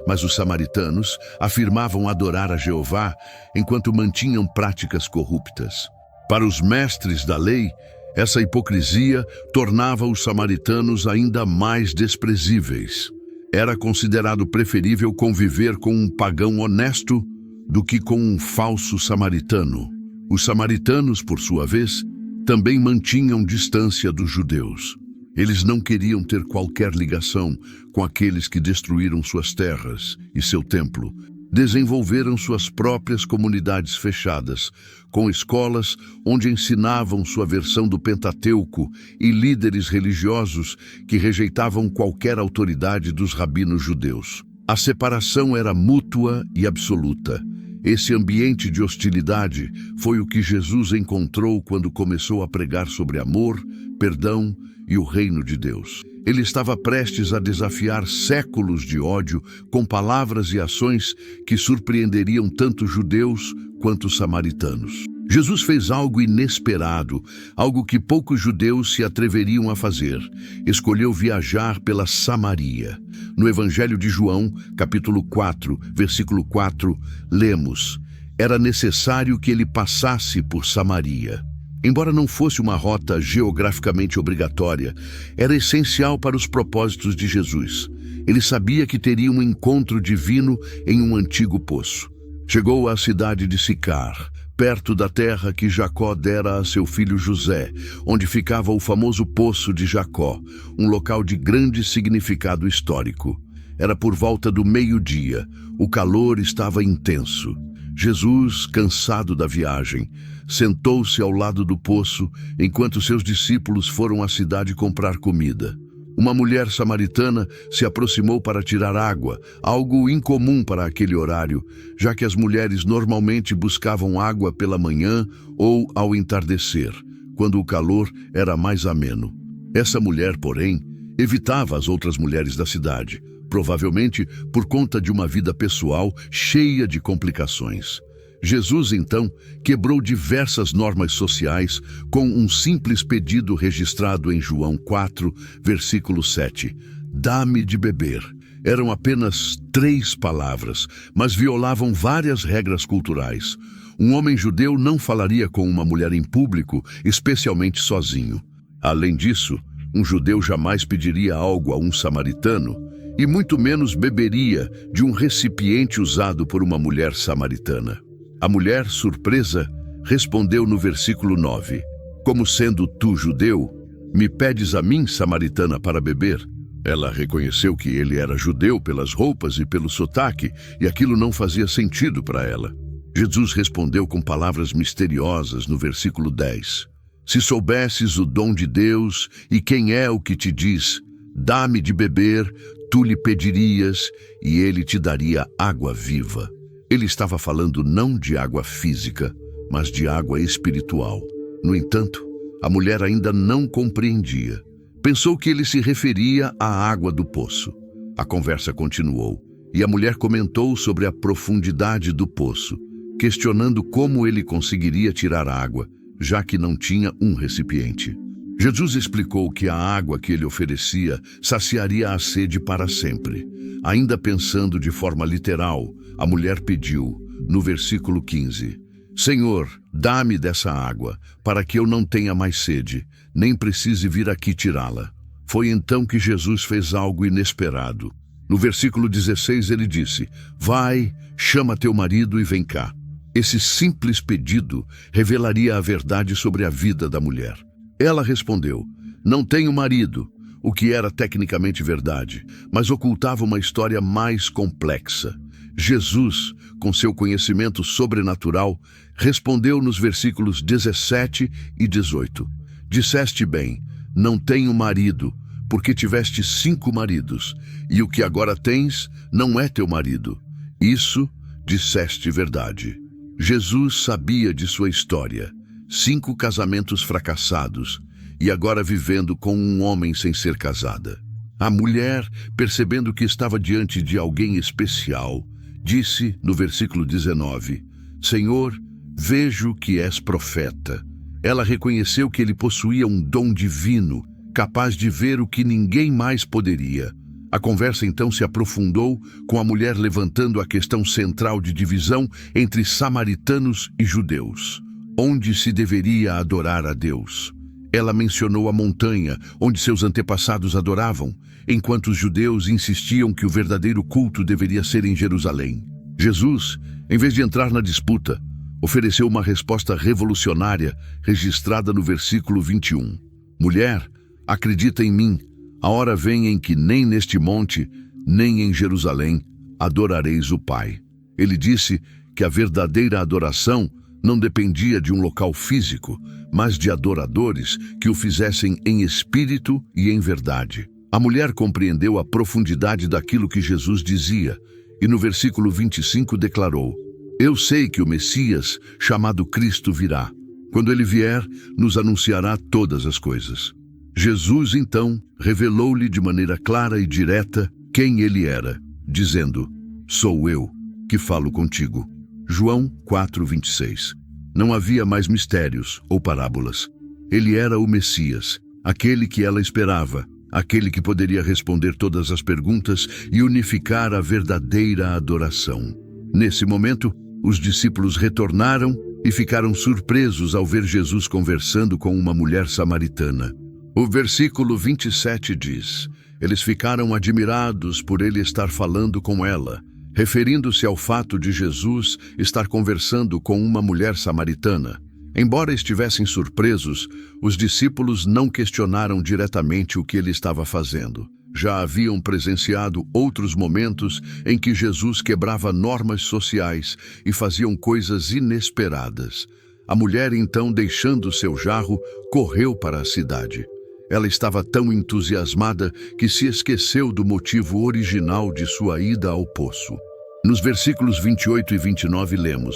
mas os samaritanos afirmavam adorar a Jeová enquanto mantinham práticas corruptas. Para os mestres da lei, essa hipocrisia tornava os samaritanos ainda mais desprezíveis. Era considerado preferível conviver com um pagão honesto do que com um falso samaritano. Os samaritanos, por sua vez, também mantinham distância dos judeus. Eles não queriam ter qualquer ligação com aqueles que destruíram suas terras e seu templo. Desenvolveram suas próprias comunidades fechadas, com escolas onde ensinavam sua versão do Pentateuco e líderes religiosos que rejeitavam qualquer autoridade dos rabinos judeus. A separação era mútua e absoluta. Esse ambiente de hostilidade foi o que Jesus encontrou quando começou a pregar sobre amor, perdão e o reino de Deus. Ele estava prestes a desafiar séculos de ódio com palavras e ações que surpreenderiam tanto judeus quanto samaritanos. Jesus fez algo inesperado, algo que poucos judeus se atreveriam a fazer. Escolheu viajar pela Samaria. No Evangelho de João, capítulo 4, versículo 4, lemos: "Era necessário que ele passasse por Samaria." Embora não fosse uma rota geograficamente obrigatória, era essencial para os propósitos de Jesus. Ele sabia que teria um encontro divino em um antigo poço. Chegou à cidade de Sicar, perto da terra que Jacó dera a seu filho José, onde ficava o famoso Poço de Jacó, um local de grande significado histórico. Era por volta do meio-dia, o calor estava intenso. Jesus, cansado da viagem, sentou-se ao lado do poço enquanto seus discípulos foram à cidade comprar comida. Uma mulher samaritana se aproximou para tirar água, algo incomum para aquele horário, já que as mulheres normalmente buscavam água pela manhã ou ao entardecer, quando o calor era mais ameno. Essa mulher, porém, evitava as outras mulheres da cidade, provavelmente por conta de uma vida pessoal cheia de complicações. Jesus, então, quebrou diversas normas sociais com um simples pedido registrado em João 4, versículo 7. Dá-me de beber. Eram apenas 3 palavras, mas violavam várias regras culturais. Um homem judeu não falaria com uma mulher em público, especialmente sozinho. Além disso, um judeu jamais pediria algo a um samaritano, e muito menos beberia de um recipiente usado por uma mulher samaritana. A mulher, surpresa, respondeu no versículo 9, como sendo tu judeu, me pedes a mim, samaritana, para beber? Ela reconheceu que ele era judeu pelas roupas e pelo sotaque, e aquilo não fazia sentido para ela. Jesus respondeu com palavras misteriosas no versículo 10. Se soubesses o dom de Deus e quem é o que te diz, dá-me de beber, tu lhe pedirias e ele te daria água viva. Ele estava falando não de água física, mas de água espiritual. No entanto, a mulher ainda não compreendia. Pensou que ele se referia à água do poço. A conversa continuou, e a mulher comentou sobre a profundidade do poço, questionando como ele conseguiria tirar água, já que não tinha um recipiente. Jesus explicou que a água que ele oferecia saciaria a sede para sempre. Ainda pensando de forma literal, a mulher pediu, no versículo 15, Senhor, dá-me dessa água, para que eu não tenha mais sede, nem precise vir aqui tirá-la. Foi então que Jesus fez algo inesperado. No versículo 16 ele disse, vai, chama teu marido e vem cá. Esse simples pedido revelaria a verdade sobre a vida da mulher. Ela respondeu, não tenho marido, o que era tecnicamente verdade, mas ocultava uma história mais complexa. Jesus, com seu conhecimento sobrenatural, respondeu nos versículos 17 e 18. Disseste bem, não tenho marido, porque tiveste 5 maridos, e o que agora tens não é teu marido. Isso disseste verdade. Jesus sabia de sua história. 5 casamentos fracassados, e agora vivendo com um homem sem ser casada. A mulher, percebendo que estava diante de alguém especial, disse no versículo 19, Senhor, vejo que és profeta. Ela reconheceu que ele possuía um dom divino, capaz de ver o que ninguém mais poderia. A conversa então se aprofundou, com a mulher levantando a questão central de divisão entre samaritanos e judeus. Onde se deveria adorar a Deus? Ela mencionou a montanha, onde seus antepassados adoravam, enquanto os judeus insistiam que o verdadeiro culto deveria ser em Jerusalém. Jesus, em vez de entrar na disputa, ofereceu uma resposta revolucionária, registrada no versículo 21. Mulher, acredita em mim, a hora vem em que nem neste monte, nem em Jerusalém, adorareis o Pai. Ele disse que a verdadeira adoração não dependia de um local físico, mas de adoradores que o fizessem em espírito e em verdade. A mulher compreendeu a profundidade daquilo que Jesus dizia, e no versículo 25 declarou, Eu sei que o Messias, chamado Cristo, virá. Quando ele vier, nos anunciará todas as coisas. Jesus, então, revelou-lhe de maneira clara e direta quem ele era, dizendo, Sou eu que falo contigo. João 4:26. Não havia mais mistérios ou parábolas. Ele era o Messias, aquele que ela esperava, aquele que poderia responder todas as perguntas e unificar a verdadeira adoração. Nesse momento, os discípulos retornaram e ficaram surpresos ao ver Jesus conversando com uma mulher samaritana. O versículo 27 diz: eles ficaram admirados por ele estar falando com ela, referindo-se ao fato de Jesus estar conversando com uma mulher samaritana. Embora estivessem surpresos, os discípulos não questionaram diretamente o que ele estava fazendo. Já haviam presenciado outros momentos em que Jesus quebrava normas sociais e faziam coisas inesperadas. A mulher, então, deixando seu jarro, correu para a cidade. Ela estava tão entusiasmada que se esqueceu do motivo original de sua ida ao poço. Nos versículos 28 e 29 lemos: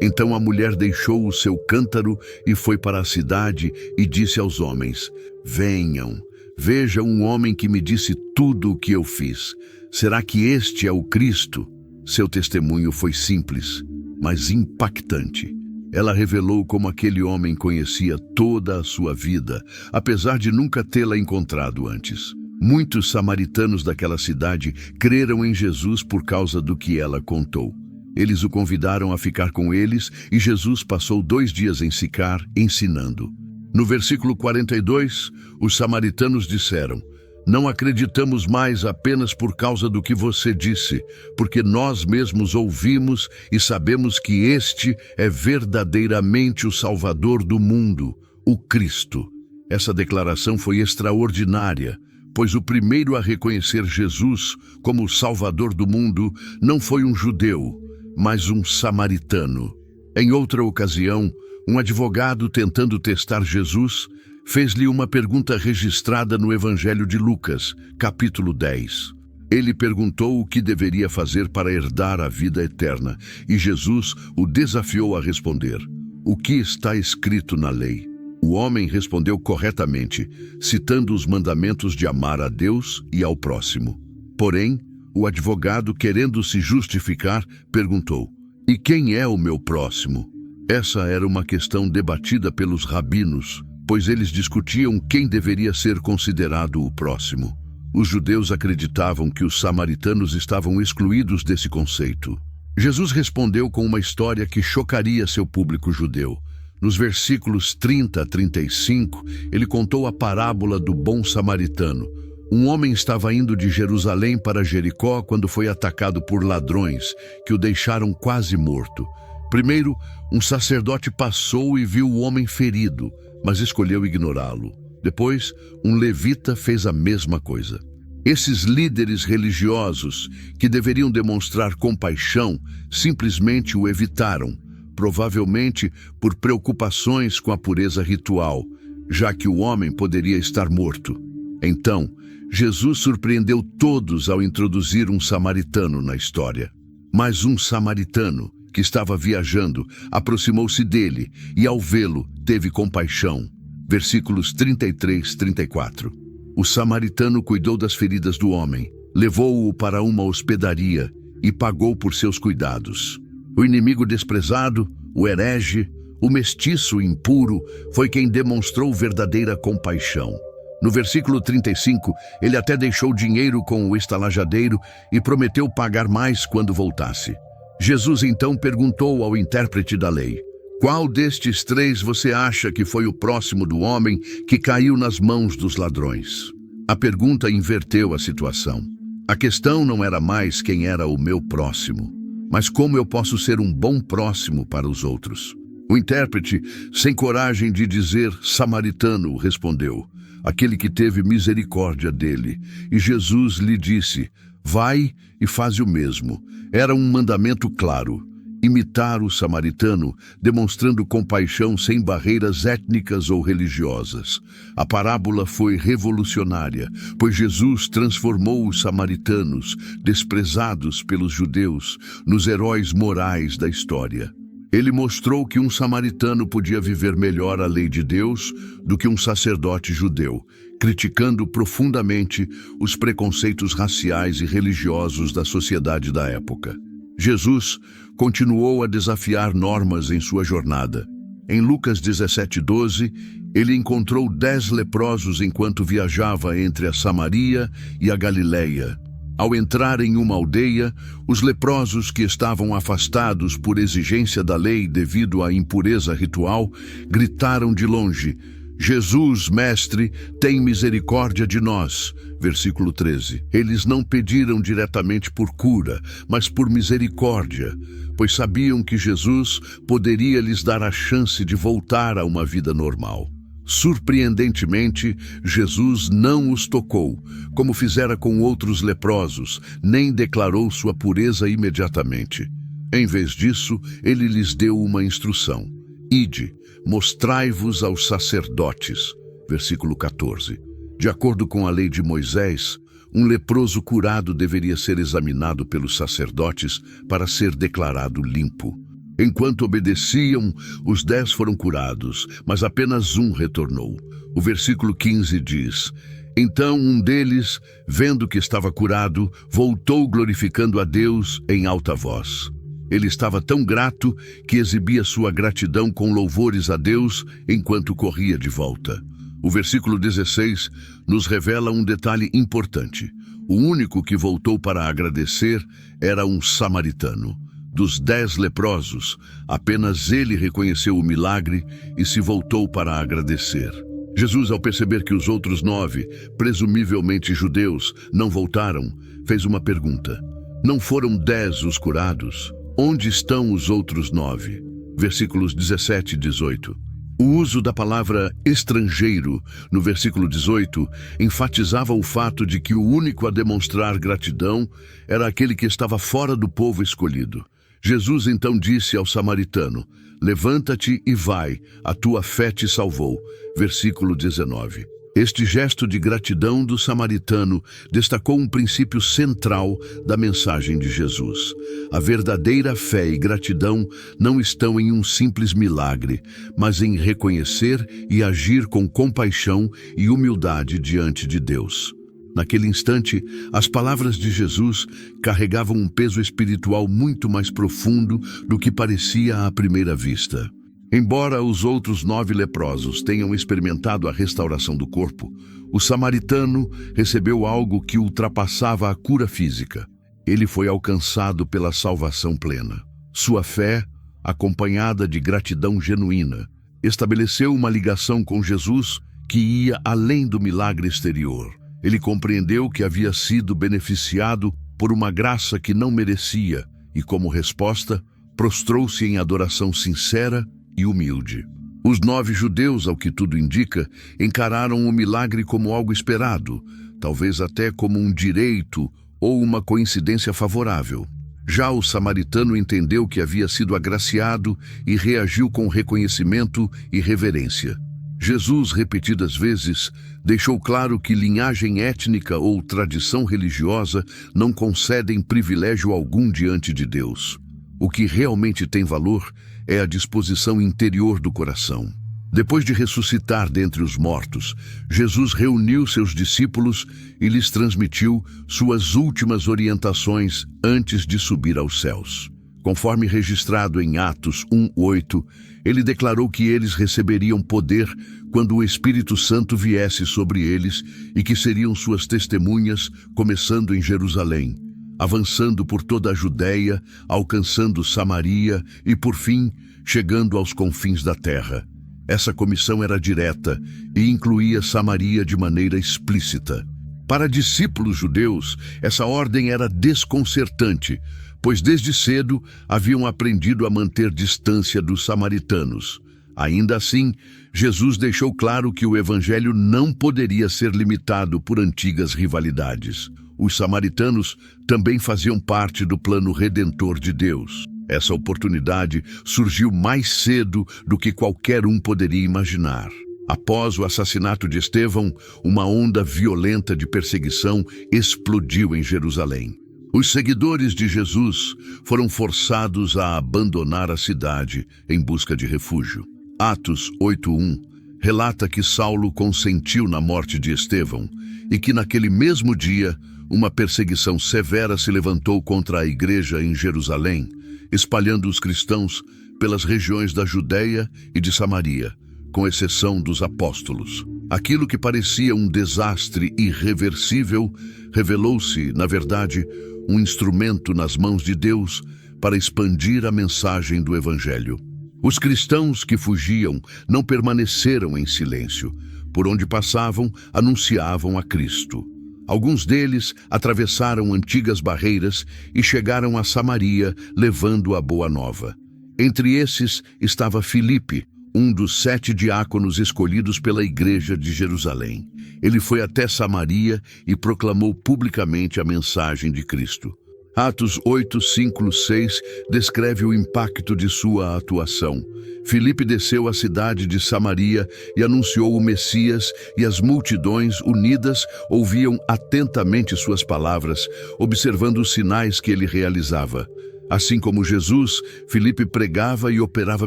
então a mulher deixou o seu cântaro e foi para a cidade e disse aos homens: venham, veja um homem que me disse tudo o que eu fiz. Será que este é o Cristo? Seu testemunho foi simples, mas impactante. Ela revelou como aquele homem conhecia toda a sua vida, apesar de nunca tê-la encontrado antes. Muitos samaritanos daquela cidade creram em Jesus por causa do que ela contou. Eles o convidaram a ficar com eles e Jesus passou 2 dias em Sicar ensinando. No versículo 42, os samaritanos disseram: não acreditamos mais apenas por causa do que você disse, porque nós mesmos ouvimos e sabemos que este é verdadeiramente o Salvador do mundo, o Cristo. Essa declaração foi extraordinária, pois o primeiro a reconhecer Jesus como o Salvador do mundo não foi um judeu, mas um samaritano. Em outra ocasião, um advogado, tentando testar Jesus, fez-lhe uma pergunta registrada no Evangelho de Lucas, capítulo 10. Ele perguntou o que deveria fazer para herdar a vida eterna, e Jesus o desafiou a responder: o que está escrito na lei? O homem respondeu corretamente, citando os mandamentos de amar a Deus e ao próximo. Porém, o advogado, querendo se justificar, perguntou: e quem é o meu próximo? Essa era uma questão debatida pelos rabinos, pois eles discutiam quem deveria ser considerado o próximo. Os judeus acreditavam que os samaritanos estavam excluídos desse conceito. Jesus respondeu com uma história que chocaria seu público judeu. Nos versículos 30 a 35, ele contou a parábola do bom samaritano. Um homem estava indo de Jerusalém para Jericó quando foi atacado por ladrões, que o deixaram quase morto. Primeiro, um sacerdote passou e viu o homem ferido, mas escolheu ignorá-lo. Depois, um levita fez a mesma coisa. Esses líderes religiosos, que deveriam demonstrar compaixão, simplesmente o evitaram, provavelmente por preocupações com a pureza ritual, já que o homem poderia estar morto. Então, Jesus surpreendeu todos ao introduzir um samaritano na história. Mas um samaritano, que estava viajando, aproximou-se dele e, ao vê-lo, teve compaixão. Versículos 33 e 34. O samaritano cuidou das feridas do homem, levou-o para uma hospedaria e pagou por seus cuidados. O inimigo desprezado, o herege, o mestiço impuro, foi quem demonstrou verdadeira compaixão. No versículo 35, ele até deixou dinheiro com o estalajadeiro e prometeu pagar mais quando voltasse. Jesus então perguntou ao intérprete da lei: qual destes 3 você acha que foi o próximo do homem que caiu nas mãos dos ladrões? A pergunta inverteu a situação. A questão não era mais quem era o meu próximo, mas como eu posso ser um bom próximo para os outros. O intérprete, sem coragem de dizer samaritano, respondeu: aquele que teve misericórdia dele. E Jesus lhe disse: vai e faz o mesmo. Era um mandamento claro: imitar o samaritano, demonstrando compaixão sem barreiras étnicas ou religiosas. A parábola foi revolucionária, pois Jesus transformou os samaritanos, desprezados pelos judeus, nos heróis morais da história. Ele mostrou que um samaritano podia viver melhor a lei de Deus do que um sacerdote judeu, criticando profundamente os preconceitos raciais e religiosos da sociedade da época. Jesus continuou a desafiar normas em sua jornada. Em Lucas 17:12, ele encontrou 10 leprosos enquanto viajava entre a Samaria e a Galileia. Ao entrar em uma aldeia, os leprosos que estavam afastados por exigência da lei devido à impureza ritual, gritaram de longe: Jesus, mestre, tem misericórdia de nós. Versículo 13. Eles não pediram diretamente por cura, mas por misericórdia, pois sabiam que Jesus poderia lhes dar a chance de voltar a uma vida normal. Surpreendentemente, Jesus não os tocou, como fizera com outros leprosos, nem declarou sua pureza imediatamente. Em vez disso, ele lhes deu uma instrução: Ide, mostrai-vos aos sacerdotes. Versículo 14. De acordo com a lei de Moisés, um leproso curado deveria ser examinado pelos sacerdotes para ser declarado limpo. Enquanto obedeciam, os 10 foram curados, mas apenas um retornou. O versículo 15 diz: Então um deles, vendo que estava curado, voltou glorificando a Deus em alta voz. Ele estava tão grato que exibia sua gratidão com louvores a Deus enquanto corria de volta. O versículo 16 nos revela um detalhe importante. O único que voltou para agradecer era um samaritano. Dos 10 leprosos, apenas ele reconheceu o milagre e se voltou para agradecer. Jesus, ao perceber que os outros 9, presumivelmente judeus, não voltaram, fez uma pergunta: Não foram 10 os curados? Onde estão os outros 9? Versículos 17 e 18. O uso da palavra estrangeiro no versículo 18 enfatizava o fato de que o único a demonstrar gratidão era aquele que estava fora do povo escolhido. Jesus então disse ao samaritano: Levanta-te e vai, a tua fé te salvou. Versículo 19. Este gesto de gratidão do samaritano destacou um princípio central da mensagem de Jesus. A verdadeira fé e gratidão não estão em um simples milagre, mas em reconhecer e agir com compaixão e humildade diante de Deus. Naquele instante, as palavras de Jesus carregavam um peso espiritual muito mais profundo do que parecia à primeira vista. Embora os outros 9 leprosos tenham experimentado a restauração do corpo, o samaritano recebeu algo que ultrapassava a cura física. Ele foi alcançado pela salvação plena. Sua fé, acompanhada de gratidão genuína, estabeleceu uma ligação com Jesus que ia além do milagre exterior. Ele compreendeu que havia sido beneficiado por uma graça que não merecia e, como resposta, prostrou-se em adoração sincera e humilde. Os 9 judeus, ao que tudo indica, encararam o milagre como algo esperado, talvez até como um direito ou uma coincidência favorável. Já o samaritano entendeu que havia sido agraciado e reagiu com reconhecimento e reverência. Jesus, repetidas vezes, deixou claro que linhagem étnica ou tradição religiosa não concedem privilégio algum diante de Deus. O que realmente tem valor é a disposição interior do coração. Depois de ressuscitar dentre os mortos, Jesus reuniu seus discípulos e lhes transmitiu suas últimas orientações antes de subir aos céus. Conforme registrado em Atos 1:8, ele declarou que eles receberiam poder quando o Espírito Santo viesse sobre eles e que seriam suas testemunhas, começando em Jerusalém, avançando por toda a Judéia, alcançando Samaria e, por fim, chegando aos confins da terra. Essa comissão era direta e incluía Samaria de maneira explícita. Para discípulos judeus, essa ordem era desconcertante, pois desde cedo haviam aprendido a manter distância dos samaritanos. Ainda assim, Jesus deixou claro que o evangelho não poderia ser limitado por antigas rivalidades. Os samaritanos também faziam parte do plano redentor de Deus. Essa oportunidade surgiu mais cedo do que qualquer um poderia imaginar. Após o assassinato de Estevão, uma onda violenta de perseguição explodiu em Jerusalém. Os seguidores de Jesus foram forçados a abandonar a cidade em busca de refúgio. Atos 8:1 relata que Saulo consentiu na morte de Estevão e que naquele mesmo dia uma perseguição severa se levantou contra a igreja em Jerusalém, espalhando os cristãos pelas regiões da Judéia e de Samaria, com exceção dos apóstolos. Aquilo que parecia um desastre irreversível revelou-se, na verdade, um instrumento nas mãos de Deus para expandir a mensagem do Evangelho. Os cristãos que fugiam não permaneceram em silêncio. Por onde passavam, anunciavam a Cristo. Alguns deles atravessaram antigas barreiras e chegaram a Samaria, levando a boa nova. Entre esses estava Filipe, um dos 7 diáconos escolhidos pela Igreja de Jerusalém. Ele foi até Samaria e proclamou publicamente a mensagem de Cristo. Atos 8, 5, 6 descreve o impacto de sua atuação. Filipe desceu à cidade de Samaria e anunciou o Messias, e as multidões, unidas, ouviam atentamente suas palavras, observando os sinais que ele realizava. Assim como Jesus, Filipe pregava e operava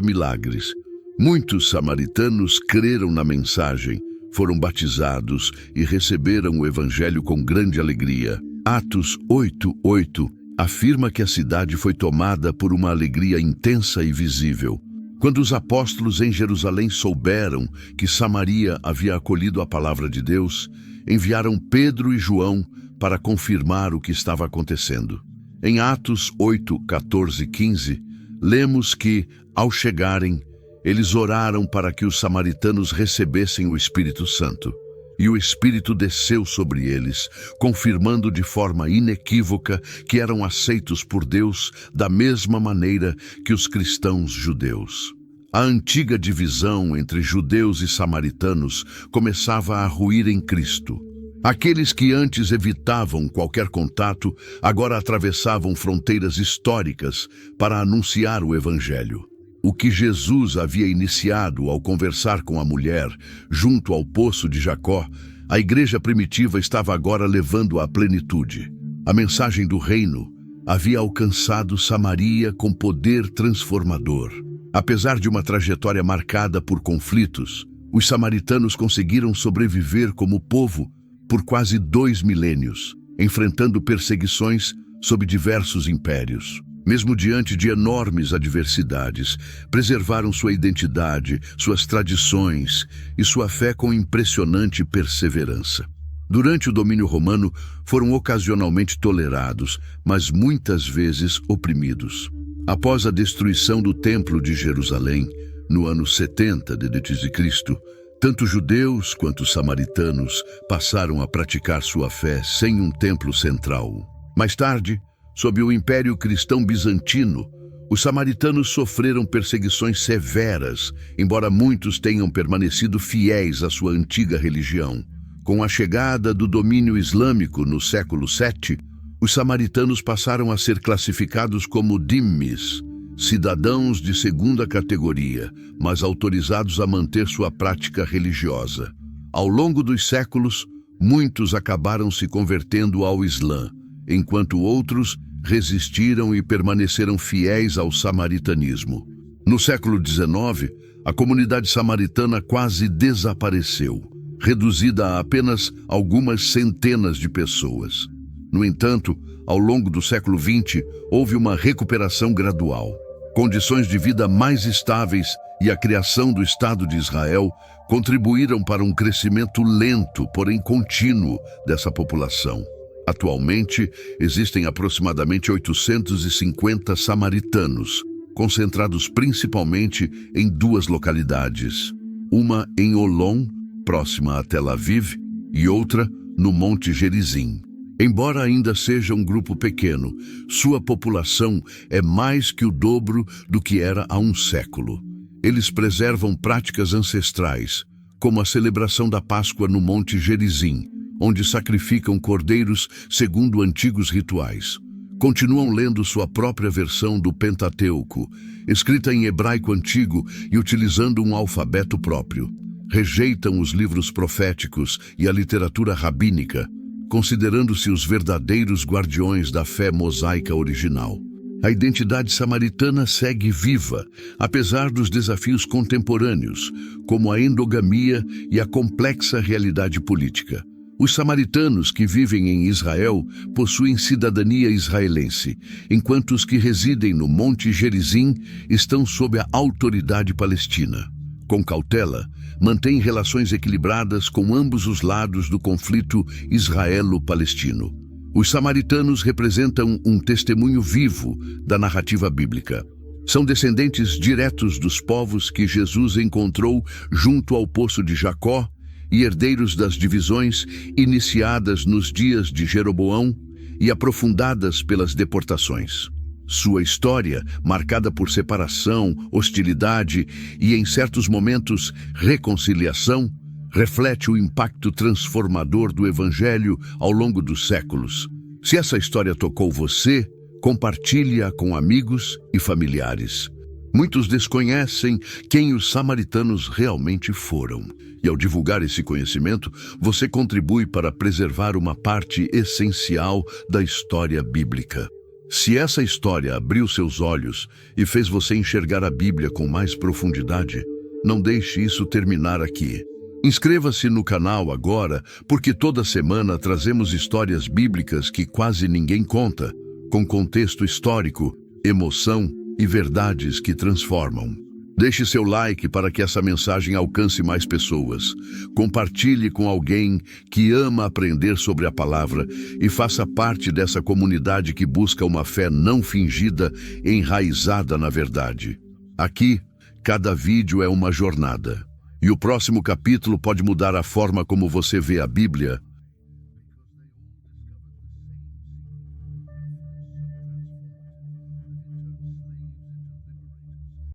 milagres. Muitos samaritanos creram na mensagem, foram batizados e receberam o Evangelho com grande alegria. Atos 8, 8 afirma que a cidade foi tomada por uma alegria intensa e visível. Quando os apóstolos em Jerusalém souberam que Samaria havia acolhido a palavra de Deus, enviaram Pedro e João para confirmar o que estava acontecendo. Em Atos 8, 14 e 15, lemos que, ao chegarem, eles oraram para que os samaritanos recebessem o Espírito Santo. E o Espírito desceu sobre eles, confirmando de forma inequívoca que eram aceitos por Deus da mesma maneira que os cristãos judeus. A antiga divisão entre judeus e samaritanos começava a ruir em Cristo. Aqueles que antes evitavam qualquer contato, agora atravessavam fronteiras históricas para anunciar o Evangelho. O que Jesus havia iniciado ao conversar com a mulher, junto ao poço de Jacó, a igreja primitiva estava agora levando à plenitude. A mensagem do reino havia alcançado Samaria com poder transformador. Apesar de uma trajetória marcada por conflitos, os samaritanos conseguiram sobreviver como povo por quase 2 milênios, enfrentando perseguições sob diversos impérios. Mesmo diante de enormes adversidades, preservaram sua identidade, suas tradições e sua fé com impressionante perseverança. Durante o domínio romano, foram ocasionalmente tolerados, mas muitas vezes oprimidos. Após a destruição do Templo de Jerusalém, no ano 70 d.C., tanto judeus quanto samaritanos passaram a praticar sua fé sem um templo central. Mais tarde, sob o Império Cristão Bizantino, os samaritanos sofreram perseguições severas, embora muitos tenham permanecido fiéis à sua antiga religião. Com a chegada do domínio islâmico no século VII, os samaritanos passaram a ser classificados como dhimmis, cidadãos de segunda categoria, mas autorizados a manter sua prática religiosa. Ao longo dos séculos, muitos acabaram se convertendo ao Islã, enquanto outros resistiram e permaneceram fiéis ao samaritanismo. No século XIX, a comunidade samaritana quase desapareceu, reduzida a apenas algumas centenas de pessoas. No entanto, ao longo do século XX, houve uma recuperação gradual. Condições de vida mais estáveis e a criação do Estado de Israel contribuíram para um crescimento lento, porém contínuo, dessa população. Atualmente, existem aproximadamente 850 samaritanos, concentrados principalmente em 2 localidades. Uma em Olom, próxima a Tel Aviv, e outra no Monte Gerizim. Embora ainda seja um grupo pequeno, sua população é mais que o dobro do que era há um século. Eles preservam práticas ancestrais, como a celebração da Páscoa no Monte Gerizim, onde sacrificam cordeiros segundo antigos rituais. Continuam lendo sua própria versão do Pentateuco, escrita em hebraico antigo e utilizando um alfabeto próprio. Rejeitam os livros proféticos e a literatura rabínica, considerando-se os verdadeiros guardiões da fé mosaica original. A identidade samaritana segue viva, apesar dos desafios contemporâneos, como a endogamia e a complexa realidade política. Os samaritanos que vivem em Israel possuem cidadania israelense, enquanto os que residem no Monte Gerizim estão sob a autoridade palestina. Com cautela, mantém relações equilibradas com ambos os lados do conflito israelo-palestino. Os samaritanos representam um testemunho vivo da narrativa bíblica. São descendentes diretos dos povos que Jesus encontrou junto ao poço de Jacó e herdeiros das divisões iniciadas nos dias de Jeroboão e aprofundadas pelas deportações. Sua história, marcada por separação, hostilidade e, em certos momentos, reconciliação, reflete o impacto transformador do Evangelho ao longo dos séculos. Se essa história tocou você, compartilhe-a com amigos e familiares. Muitos desconhecem quem os samaritanos realmente foram. E ao divulgar esse conhecimento, você contribui para preservar uma parte essencial da história bíblica. Se essa história abriu seus olhos e fez você enxergar a Bíblia com mais profundidade, não deixe isso terminar aqui. Inscreva-se no canal agora, porque toda semana trazemos histórias bíblicas que quase ninguém conta, com contexto histórico, emoção e verdades que transformam. Deixe seu like para que essa mensagem alcance mais pessoas. Compartilhe com alguém que ama aprender sobre a palavra e faça parte dessa comunidade que busca uma fé não fingida, enraizada na verdade. Aqui, cada vídeo é uma jornada. E o próximo capítulo pode mudar a forma como você vê a Bíblia